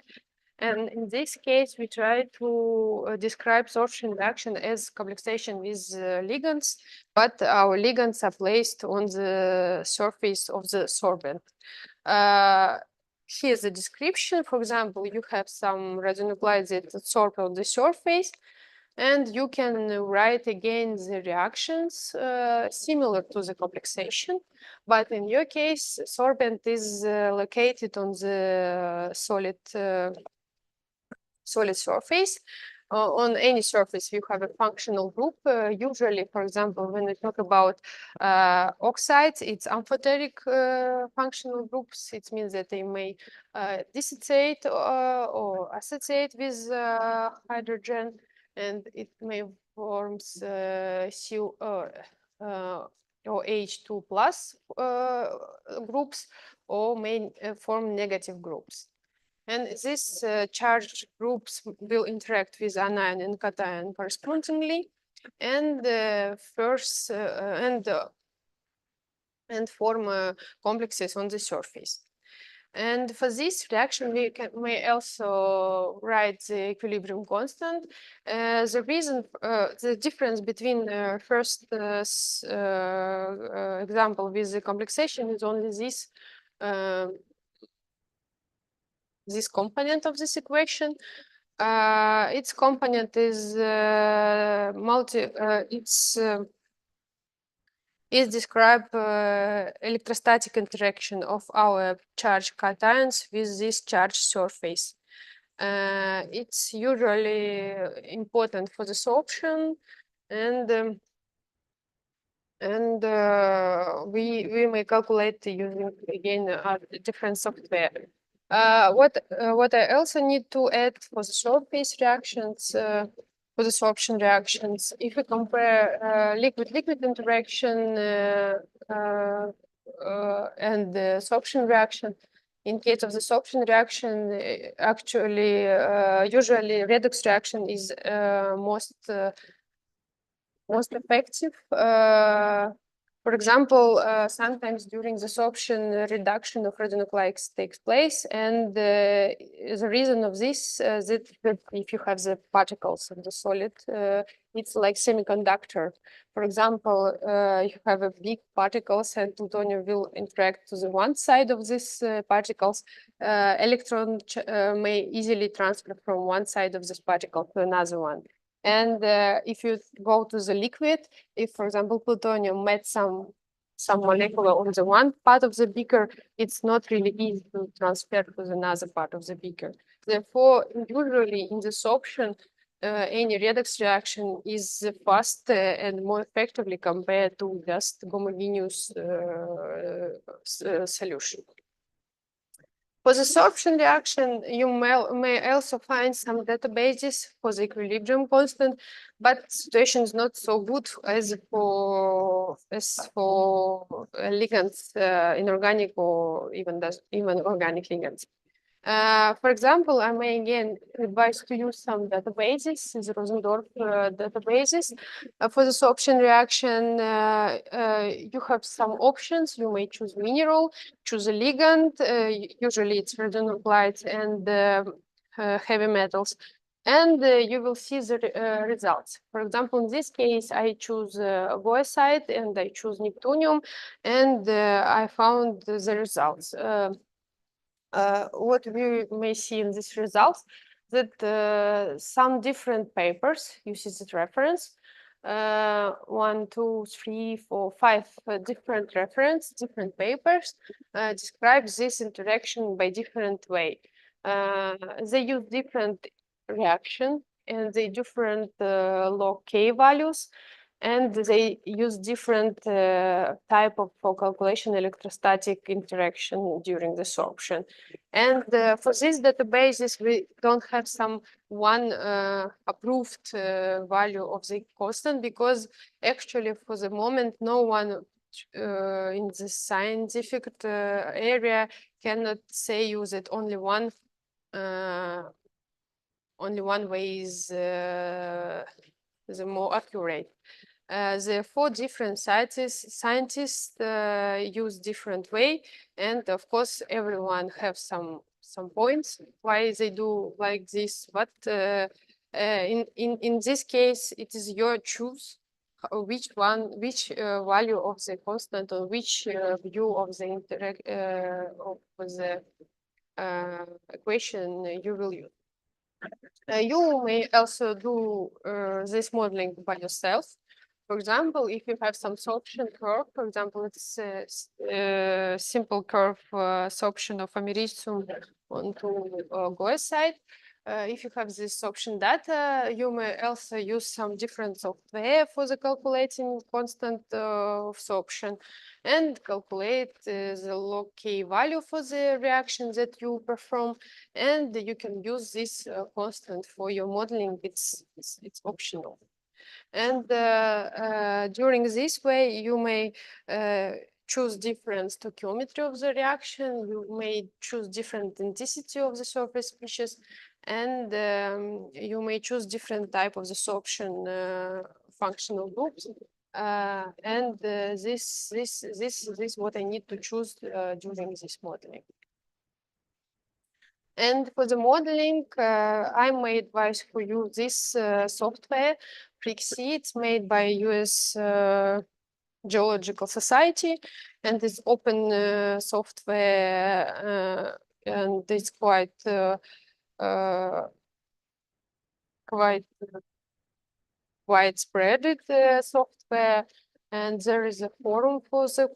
S4: And in this case, we try to describe sorption reaction as complexation with ligands, but our ligands are placed on the surface of the sorbent. Here's the description. For example, you have some radionuclides that sorb on the surface, and you can write again the reactions similar to the complexation, but in your case, sorbent is located on the solid surface. On any surface, you have a functional group. Usually, for example, when we talk about oxides, it's amphoteric functional groups. It means that they may dissociate or associate with hydrogen, and it may form OH2 plus groups, or may form negative groups. And these charged groups will interact with anion and cation correspondingly, and and form complexes on the surface. And for this reaction, we may also write the equilibrium constant. The reason, the difference between first example with the complexation is only this component of this equation. Its component is is describe electrostatic interaction of our charged cations with this charged surface. It's usually important for the sorption, and we may calculate using again different software. What I also need to add for the surface reactions, for the sorption reactions, if we compare liquid-liquid interaction and the sorption reaction, in case of the sorption reaction, actually, usually redox reaction is most effective. For example, sometimes during the sorption, reduction of radionuclides takes place, and the reason of this is that if you have the particles of the solid, it's like semiconductor. For example, you have a big particles, and plutonium will interact to the one side of these particles. Electron may easily transfer from one side of this particle to another one. And if you go to the liquid, if, for example, plutonium met some molecule on the one part of the beaker, it's not really easy to transfer to another part of the beaker. Therefore, usually in the sorption, any redox reaction is fast and more effectively compared to just homogeneous solution. For the sorption reaction, you may also find some databases for the equilibrium constant, but situation is not so good as for ligands, inorganic or even organic ligands. For example, I may again advise to use some databases, the Rosendorf databases. For the sorption reaction, you have some options. You may choose mineral, choose a ligand. Usually it's radionuclides and heavy metals. And you will see the results. For example, in this case, I choose goethite and I choose neptunium, and I found the results. What we may see in these results, that some different papers, you see the reference, 1, 2, 3, 4, 5 different papers describe this interaction by different way. They use different reaction and they different log K values, and they use different type of for calculation electrostatic interaction during the sorption. And for these databases, we don't have some one approved value of the constant, because actually for the moment, no one in the scientific area cannot say use it only one way is the more accurate. The 4 different scientists use different way, and of course everyone have some points why they do like this. But in this case, it is your choose which value of the constant or which view of the equation you will use. You may also do this modeling by yourself. For example, if you have some sorption curve, for example, it's a simple curve sorption of americium onto goethite. If you have this sorption data, you may also use some different software for the calculating constant of sorption and calculate the log K value for the reaction that you perform, and you can use this constant for your modeling. It's optional. And during this way, you may choose different stoichiometry of the reaction. You may choose different intensity of the surface species, and you may choose different type of the sorption functional groups. And this is what I need to choose during this modeling. And for the modeling, I may advise for you this software, Prixie. It's made by US Geological Society, and it's open software, and it's quite widespread software. And there is a forum for the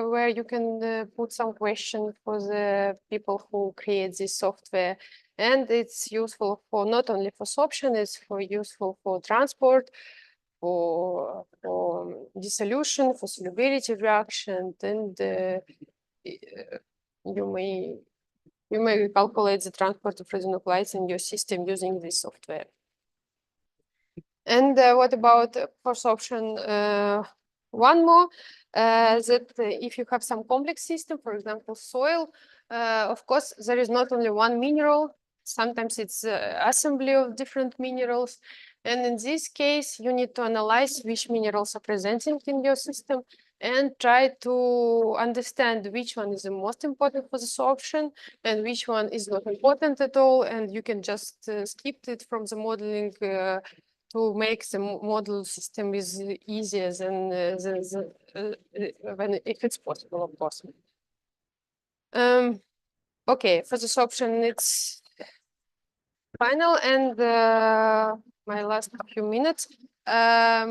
S4: where you can put some questions for the people who create this software. And it's useful for not only for sorption, it's useful for transport, for dissolution, for solubility reaction, and you may calculate the transport of radionuclides in your system using this software. And what about for sorption? One more, that if you have some complex system, for example, soil, of course, there is not only one mineral. Sometimes it's assembly of different minerals. And in this case, you need to analyze which minerals are presenting in your system and try to understand which one is the most important for the sorption and which one is not important at all. And you can just skip it from the modeling to make the model system is easier than if it's possible, of course. Okay, for the sorption, it's final, and my last few minutes. I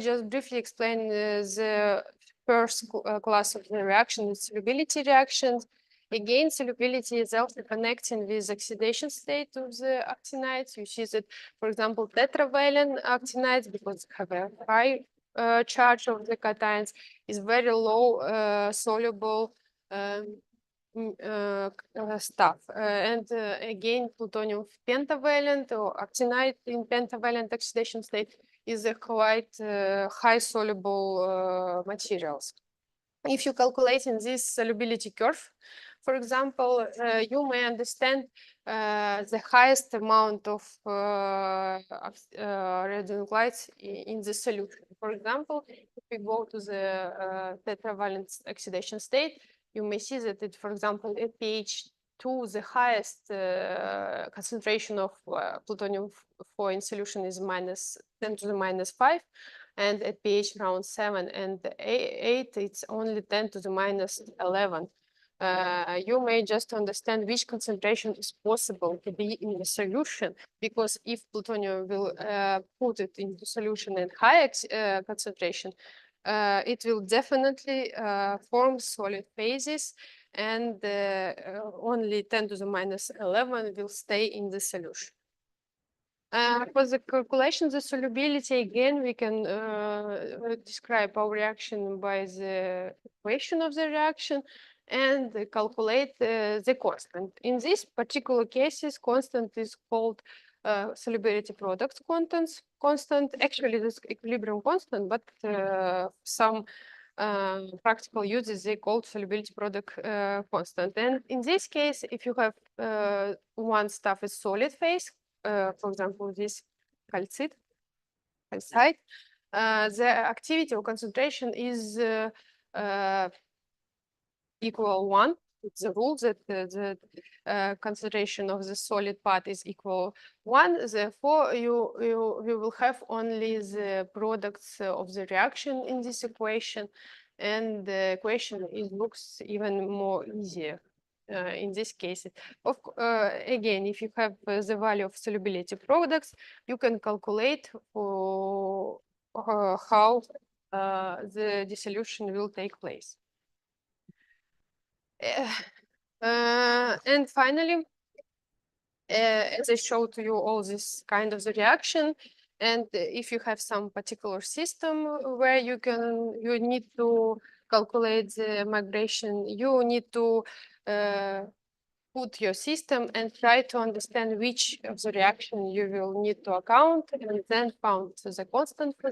S4: just briefly explain the first class of the reaction, the solubility reactions. Again, solubility is also connecting with oxidation state of the actinides. You see that, for example, tetravalent actinides, because they have a high charge of the cations, is very low soluble stuff. Again, plutonium pentavalent or actinide in pentavalent oxidation state is a quite high soluble materials. If you calculate in this solubility curve, for example, you may understand the highest amount of radionuclides in the solution. For example, if we go to the tetravalent oxidation state, you may see that it, for example, at pH 2, the highest concentration of plutonium-4 in solution is -10 to the -5. And at pH around 7 and 8, it's only 10 to the -11. You may just understand which concentration is possible to be in the solution, because if plutonium will put it into solution at high concentration, it will definitely form solid phases, and only 10 to the -11 will stay in the solution. For the calculation of the solubility, again, we can describe our reaction by the equation of the reaction and calculate the constant. In these particular cases, constant is called solubility product constant. Actually, this equilibrium constant, but some practical uses they called solubility product constant. And in this case, if you have one stuff is solid phase, for example, this calcite, the activity or concentration is equal 1. It's a rule that the concentration of the solid part is equal 1. Therefore, you will have only the products of the reaction in this equation, and the equation looks even more easier. In this case, again, if you have the value of solubility products, you can calculate how the dissolution will take place. And finally, as I showed to you all this kind of the reaction, and if you have some particular system where you need to calculate the migration, you need to put your system and try to understand which of the reaction you will need to account, and then found the constant for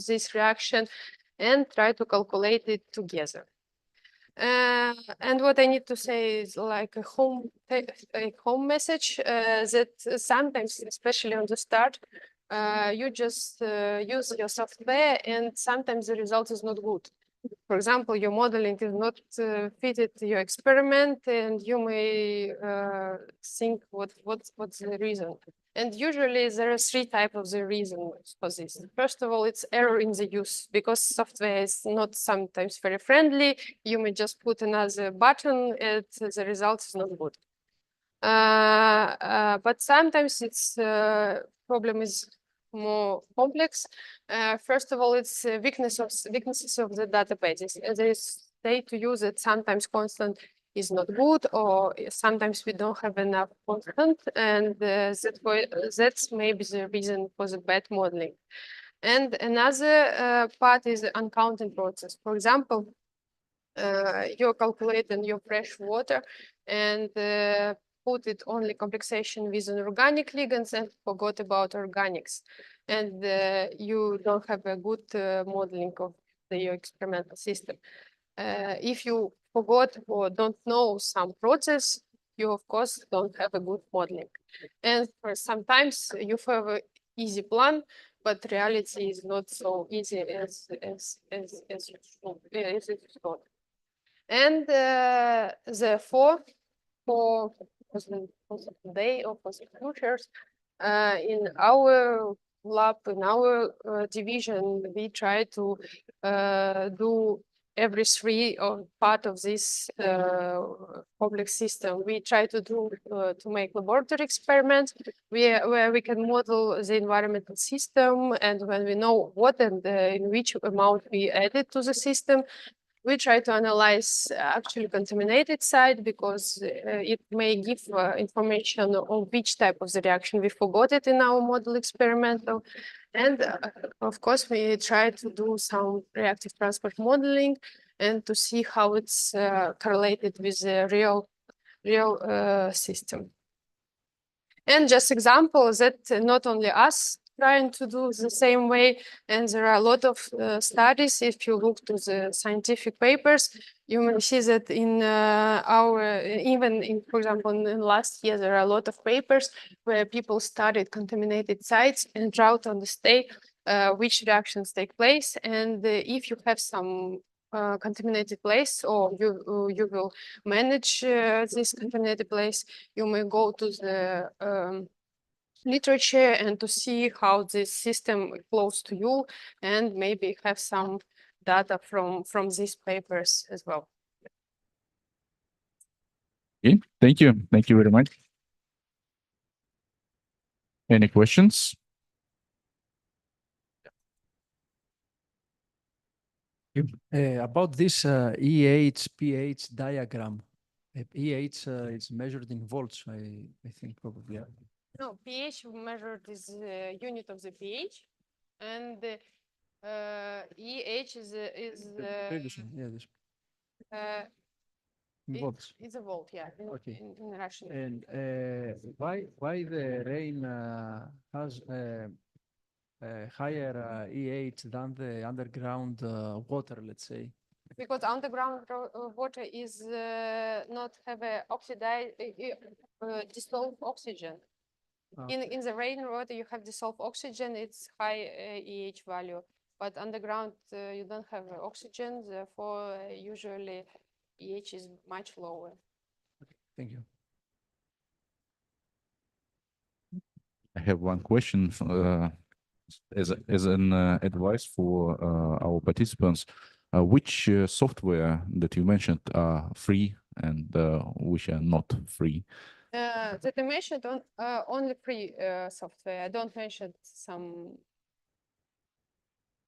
S4: this reaction and try to calculate it together. And what I need to say is like a home message, that sometimes, especially on the start, you just use your software and sometimes the result is not good. For example, your modeling is not fitted to your experiment, and you may think what's the reason. And usually there are 3 types of the reasons for this. First of all, it's error in the use, because software is not sometimes very friendly. You may just put another button and the result is not good. But sometimes it's problem is more complex. First of all, it's weaknesses of the databases. As I say to you that sometimes constant is not good, or sometimes we don't have enough constant, and that's maybe the reason for the bad modeling. And another part is the uncounting process. For example, you're calculating your fresh water and put it only complexation with inorganic ligands and forgot about organics. And you don't have a good modeling of your experimental system. If you forgot or don't know some process, you of course don't have a good modeling. And for sometimes you have an easy plan, but reality is not so easy as it thought. And therefore, for today or for the futures, in our lab, in our division, we try to do every 3 or part of this complex system. We try to do to make laboratory experiments where we can model the environmental system, and when we know what and in which amount we added to the system, we try to analyze actually contaminated site, because it may give information on which type of the reaction we forgot it in our model experimental. And of course, we try to do some reactive transport modeling and to see how it's correlated with the real system. And just example that not only us trying to do the same way, and there are a lot of studies. If you look to the scientific papers, you may see that in even in, for example, in last year, there are a lot of papers where people studied contaminated sites and try to understand which reactions take place. And if you have some contaminated place, or you will manage this contaminated place, you may go to the literature and to see how this system flows to you, and maybe have some data from these papers as well.
S1: Okay, thank you. Thank you very much. Any questions?
S3: About this EH-pH diagram. EH is measured in volts, I think probably. Yeah.
S4: No, pH measured is unit of the pH, and EH is
S3: Previous one, yeah, this in volts.
S4: it's a volt, yeah,
S3: Okay.
S4: in Russian.
S3: And why the rain has higher EH than the underground water, let's say?
S4: Because underground water is not have a oxidized dissolved oxygen. In the rainwater you have dissolved oxygen, it's high EH value, but underground you don't have oxygen, therefore usually EH is much lower.
S3: Thank you.
S1: I have one question as an advice for our participants. Which software that you mentioned are free and which are not free?
S4: That I mentioned only free software. I don't mention some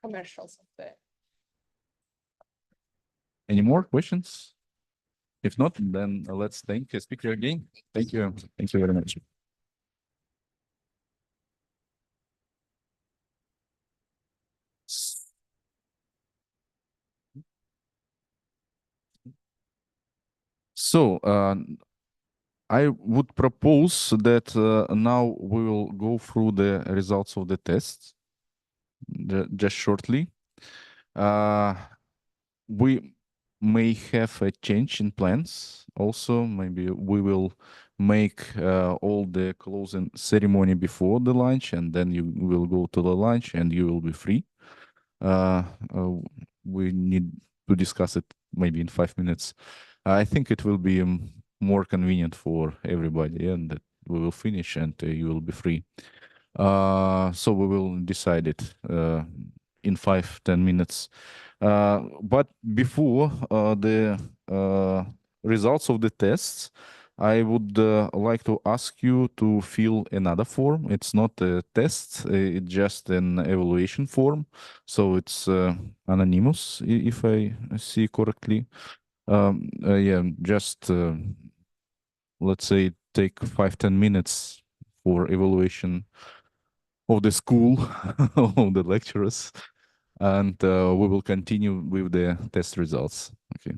S4: commercial software.
S1: Any more questions? If not, then let's thank the speaker again. Thank you. Thank you very much. So I would propose that now we will go through the results of the tests just shortly. We may have a change in plans also. Maybe we will make all the closing ceremony before the lunch, and then you will go to the lunch and you will be free. We need to discuss it maybe in 5 minutes. I think it will be more convenient for everybody, and that we will finish and you will be free. So we will decide it in 5-10 minutes. But before the results of the tests, I would like to ask you to fill another form. It's not a test, it's just an evaluation form. So it's anonymous, if I see correctly. Yeah, just let's say take 5-10 minutes for evaluation of the school, of the lecturers, and we will continue with the test results. Okay.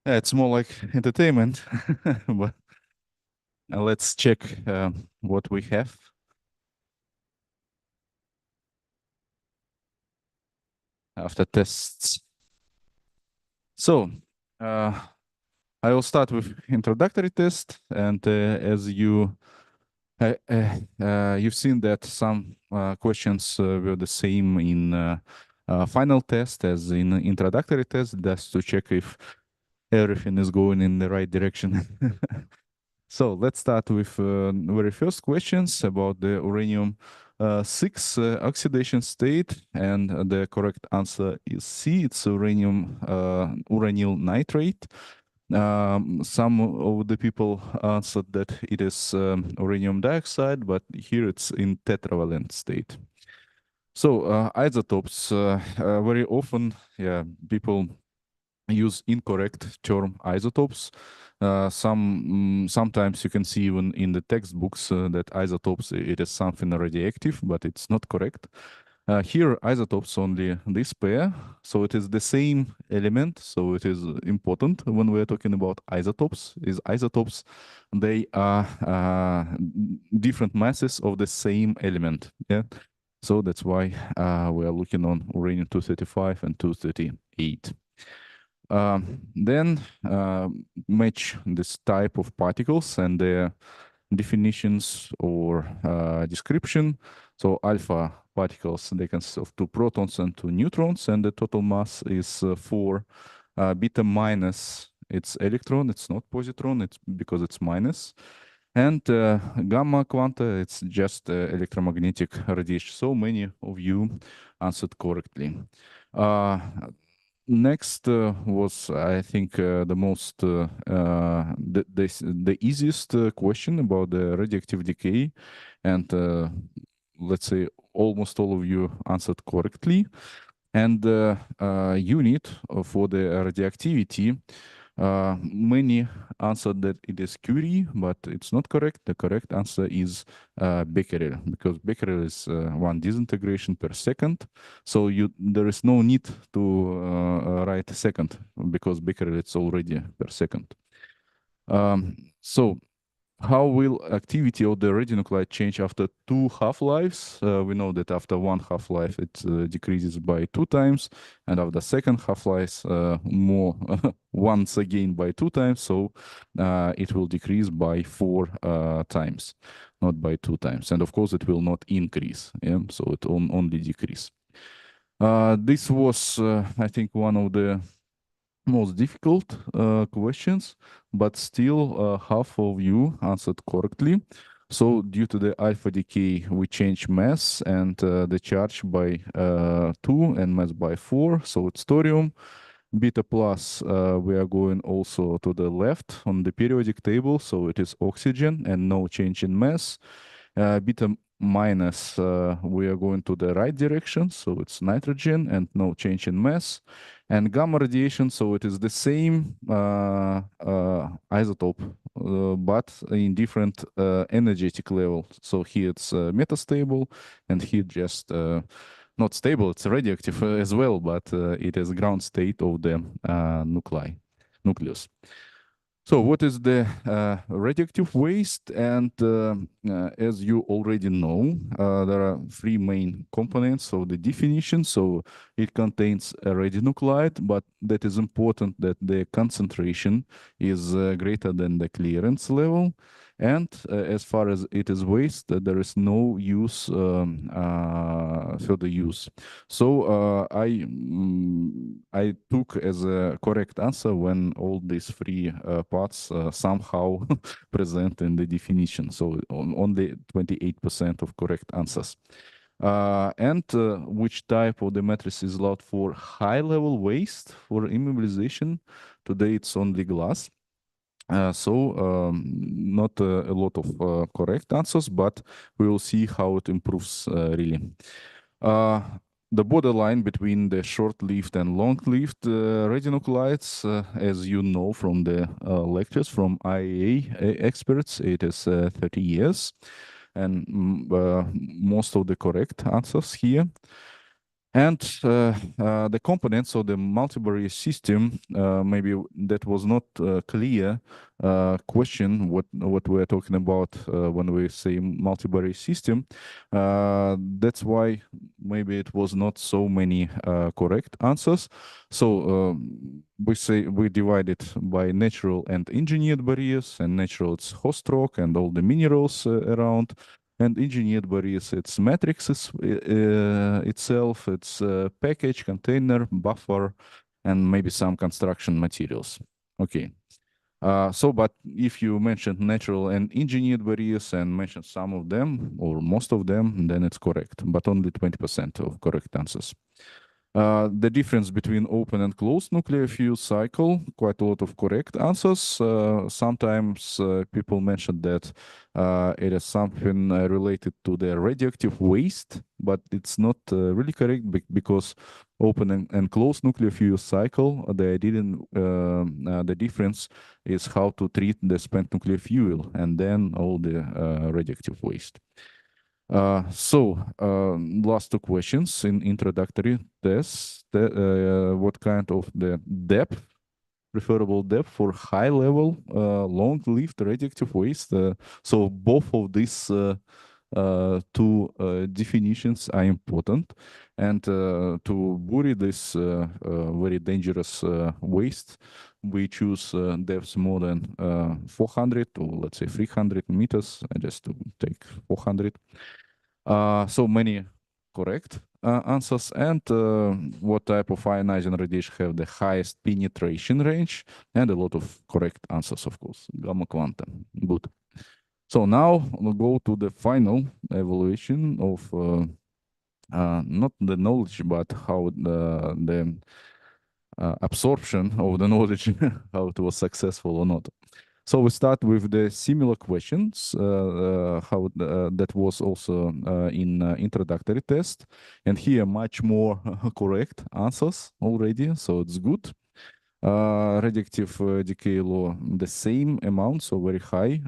S1: It's more like entertainment, but let's check what we have. After tests. So I will start with introductory test, and as you've seen that some questions were the same in final test as in introductory test, just to check if everything is going in the right direction. So let's start with very first questions about the uranium 6 oxidation state, and the correct answer is C. It's uranium uranyl nitrate. Some of the people answered that it is uranium dioxide, but here it's in tetravalent state. So isotopes, very often, people use incorrect term isotopes. Sometimes you can see even in the textbooks that isotopes, it is something radioactive, but it's not correct. Here, isotopes only this pair, so it is the same element. So it is important when we're talking about isotopes. Isotopes, they are different masses of the same element. Yeah, so that's why we are looking on uranium-235 and 238. Then match this type of particles and their definitions or description. So alpha particles, they consist of 2 protons and 2 neutrons, and the total mass is 4. Beta minus, it's electron, it's not positron, it's because it's minus. And gamma quanta, it's just electromagnetic radiation. So many of you answered correctly. Next was, I think, the most the easiest question about the radioactive decay, and let's say almost all of you answered correctly. And unit for the radioactivity, many answered that it is Curie, but it's not correct. The correct answer is becquerel, because becquerel is 1 disintegration per second. So there is no need to write second, because becquerel it's already per second. So how will activity of the radionuclide change after 2 half-lives? We know that after 1 half-life, it decreases by 2 times, and after second half-life, more once again by 2 times. So it will decrease by 4 times, not by 2 times. And of course, it will not increase. Yeah? So it only decrease. This was, I think, one of the most difficult questions, but still half of you answered correctly. So due to the alpha decay, we change mass and the charge by 2 and mass by 4. So it's thorium. Beta plus, we are going also to the left on the periodic table. So it is oxygen and no change in mass. Beta minus, we are going to the right direction. So it's nitrogen and no change in mass. And gamma radiation, so it is the same isotope, but in different energetic level. So here it's metastable, and here just not stable, it's radioactive as well, but it is ground state of the nucleus. So what is the radioactive waste? And as you already know, there are 3 main components of the definition. So it contains a radionuclide, but that is important that the concentration is greater than the clearance level. And as far as it is waste, there is no use, further use. So I took as a correct answer when all these 3 parts somehow present in the definition. So only 28% of correct answers. And which type of the matrix is allowed for high-level waste for immobilization? Today it's only glass. So not a lot of correct answers, but we will see how it improves really. The borderline between the short-lived and long-lived radionuclides, as you know from the lectures from IAEA experts, it is 30 years. And most of the correct answers here. And the components of the multivariate system, maybe that was not clear question what we're talking about when we say multivariate system. That's why maybe it was not so many correct answers. So we divide it by natural and engineered barriers, and natural it's host rock and all the minerals around. And engineered barriers, it's matrix itself, it's package, container, buffer, and maybe some construction materials. Okay. But if you mentioned natural and engineered barriers and mentioned some of them or most of them, then it's correct, but only 20% of correct answers. The difference between open and closed nuclear fuel cycle, quite a lot of correct answers. Sometimes people mention that it is something related to the radioactive waste, but it's not really correct because open and closed nuclear fuel cycle, the difference is how to treat the spent nuclear fuel and then all the radioactive waste. Last two questions in introductory tests. What kind of the depth, preferable depth for high level, long-lived radioactive waste? So both of these two definitions are important. And to bury this very dangerous waste, we choose depths more than 400 or let's say 300 meters. I just to take 400. So many correct answers. And what type of ionizing radiation have the highest penetration range? And a lot of correct answers, of course. Gamma quantum. Good. So now we'll go to the final evaluation of not the knowledge, but how the absorption of the knowledge, how it was successful or not. So we start with the similar questions, how that was also in introductory test. And here much more correct answers already, so it's good. Radioactive decay law, the same amount, so very high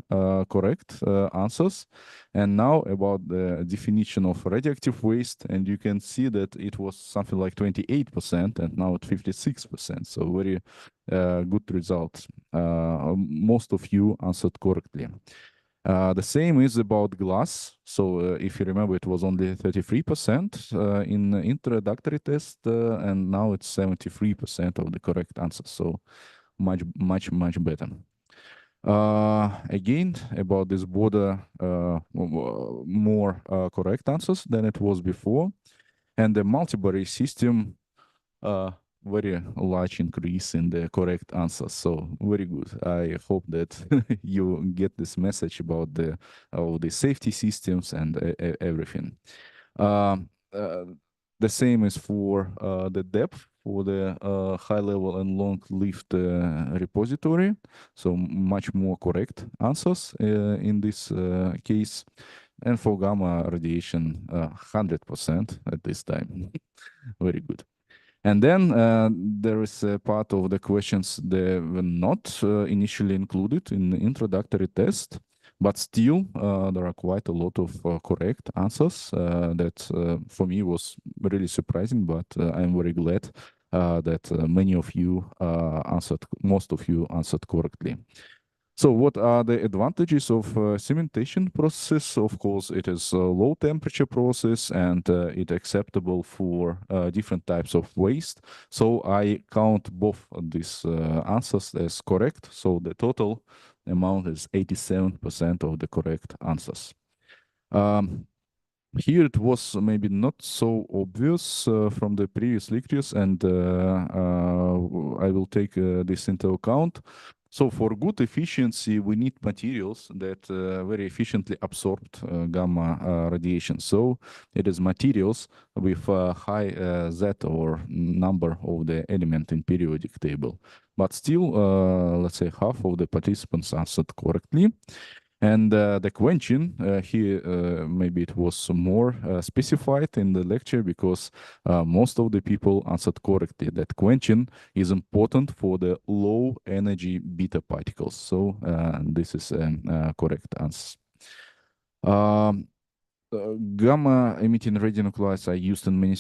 S1: correct answers. And now about the definition of radioactive waste, and you can see that it was something like 28% and now at 56%, so very good results. Most of you answered correctly. The same is about glass. So if you remember, it was only 33% in the introductory test, and now it's 73% of the correct answers. So much better. Again, about this border, more correct answers than it was before. And the multivariate system, very large increase in the correct answers. So very good. I hope that you get this message about the safety systems and everything. The same is for the depth for the high level and long-lived repository. So much more correct answers in this case. And for gamma radiation, 100% at this time. Very good. And then there is a part of the questions that were not initially included in the introductory test, but still there are quite a lot of correct answers that for me was really surprising, but I'm very glad that many of you most of you answered correctly. So what are the advantages of cementation process? Of course, it is a low temperature process and it's acceptable for different types of waste. So I count both of these answers as correct. So the total amount is 87% of the correct answers. Here it was maybe not so obvious from the previous lectures, and I will take this into account. So for good efficiency, we need materials that very efficiently absorbed gamma radiation. So it is materials with a high Z or number of the element in periodic table. But still, let's say half of the participants answered correctly. And the quenching, here maybe it was more specified in the lecture because most of the people answered correctly that quenching is important for the low energy beta particles. So this is a correct answer. Gamma emitting radionuclides are used in many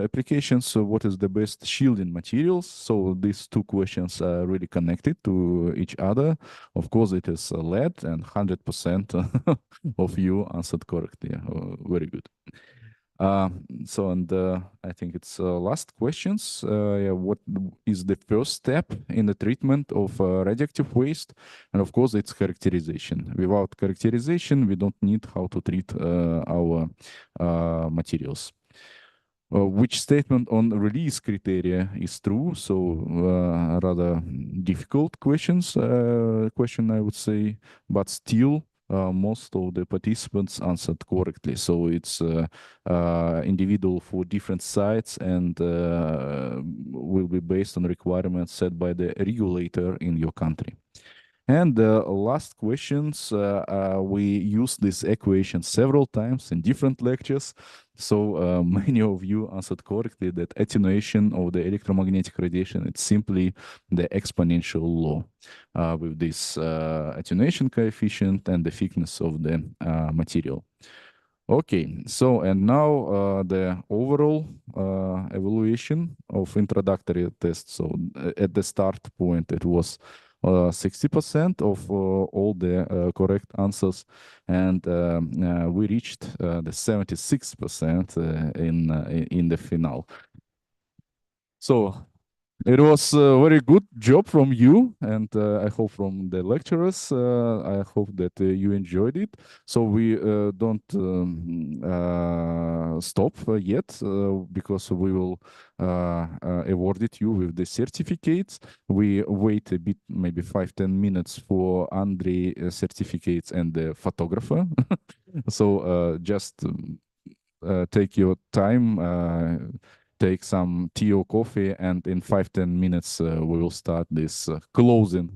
S1: applications. So what is the best shielding materials? So these two questions are really connected to each other. Of course, it is lead, and 100% of you answered correctly. Very good. I think it's last questions. Yeah, what is the first step in the treatment of radioactive waste? And of course, it's characterization. Without characterization, we don't need how to treat our materials. Which statement on release criteria is true? So rather difficult question, I would say, but still most of the participants answered correctly. So it's individual for different sites and will be based on requirements set by the regulator in your country. And last questions, we use this equation several times in different lectures. So many of you answered correctly that attenuation of the electromagnetic radiation, it's simply the exponential law with this attenuation coefficient and the thickness of the material. Okay, so and now the overall evaluation of introductory tests. So at the start point, it was 60% of all the correct answers, and we reached the 76% in the final. So it was a very good job from you, and I hope from the lecturers. I hope that you enjoyed it. So we don't stop yet because we will award it you with the certificates. We wait a bit, maybe 5-10 minutes for Andrei certificates and the photographer. So just take your time. Take some tea or coffee, and in 5-10 minutes we will start this closing.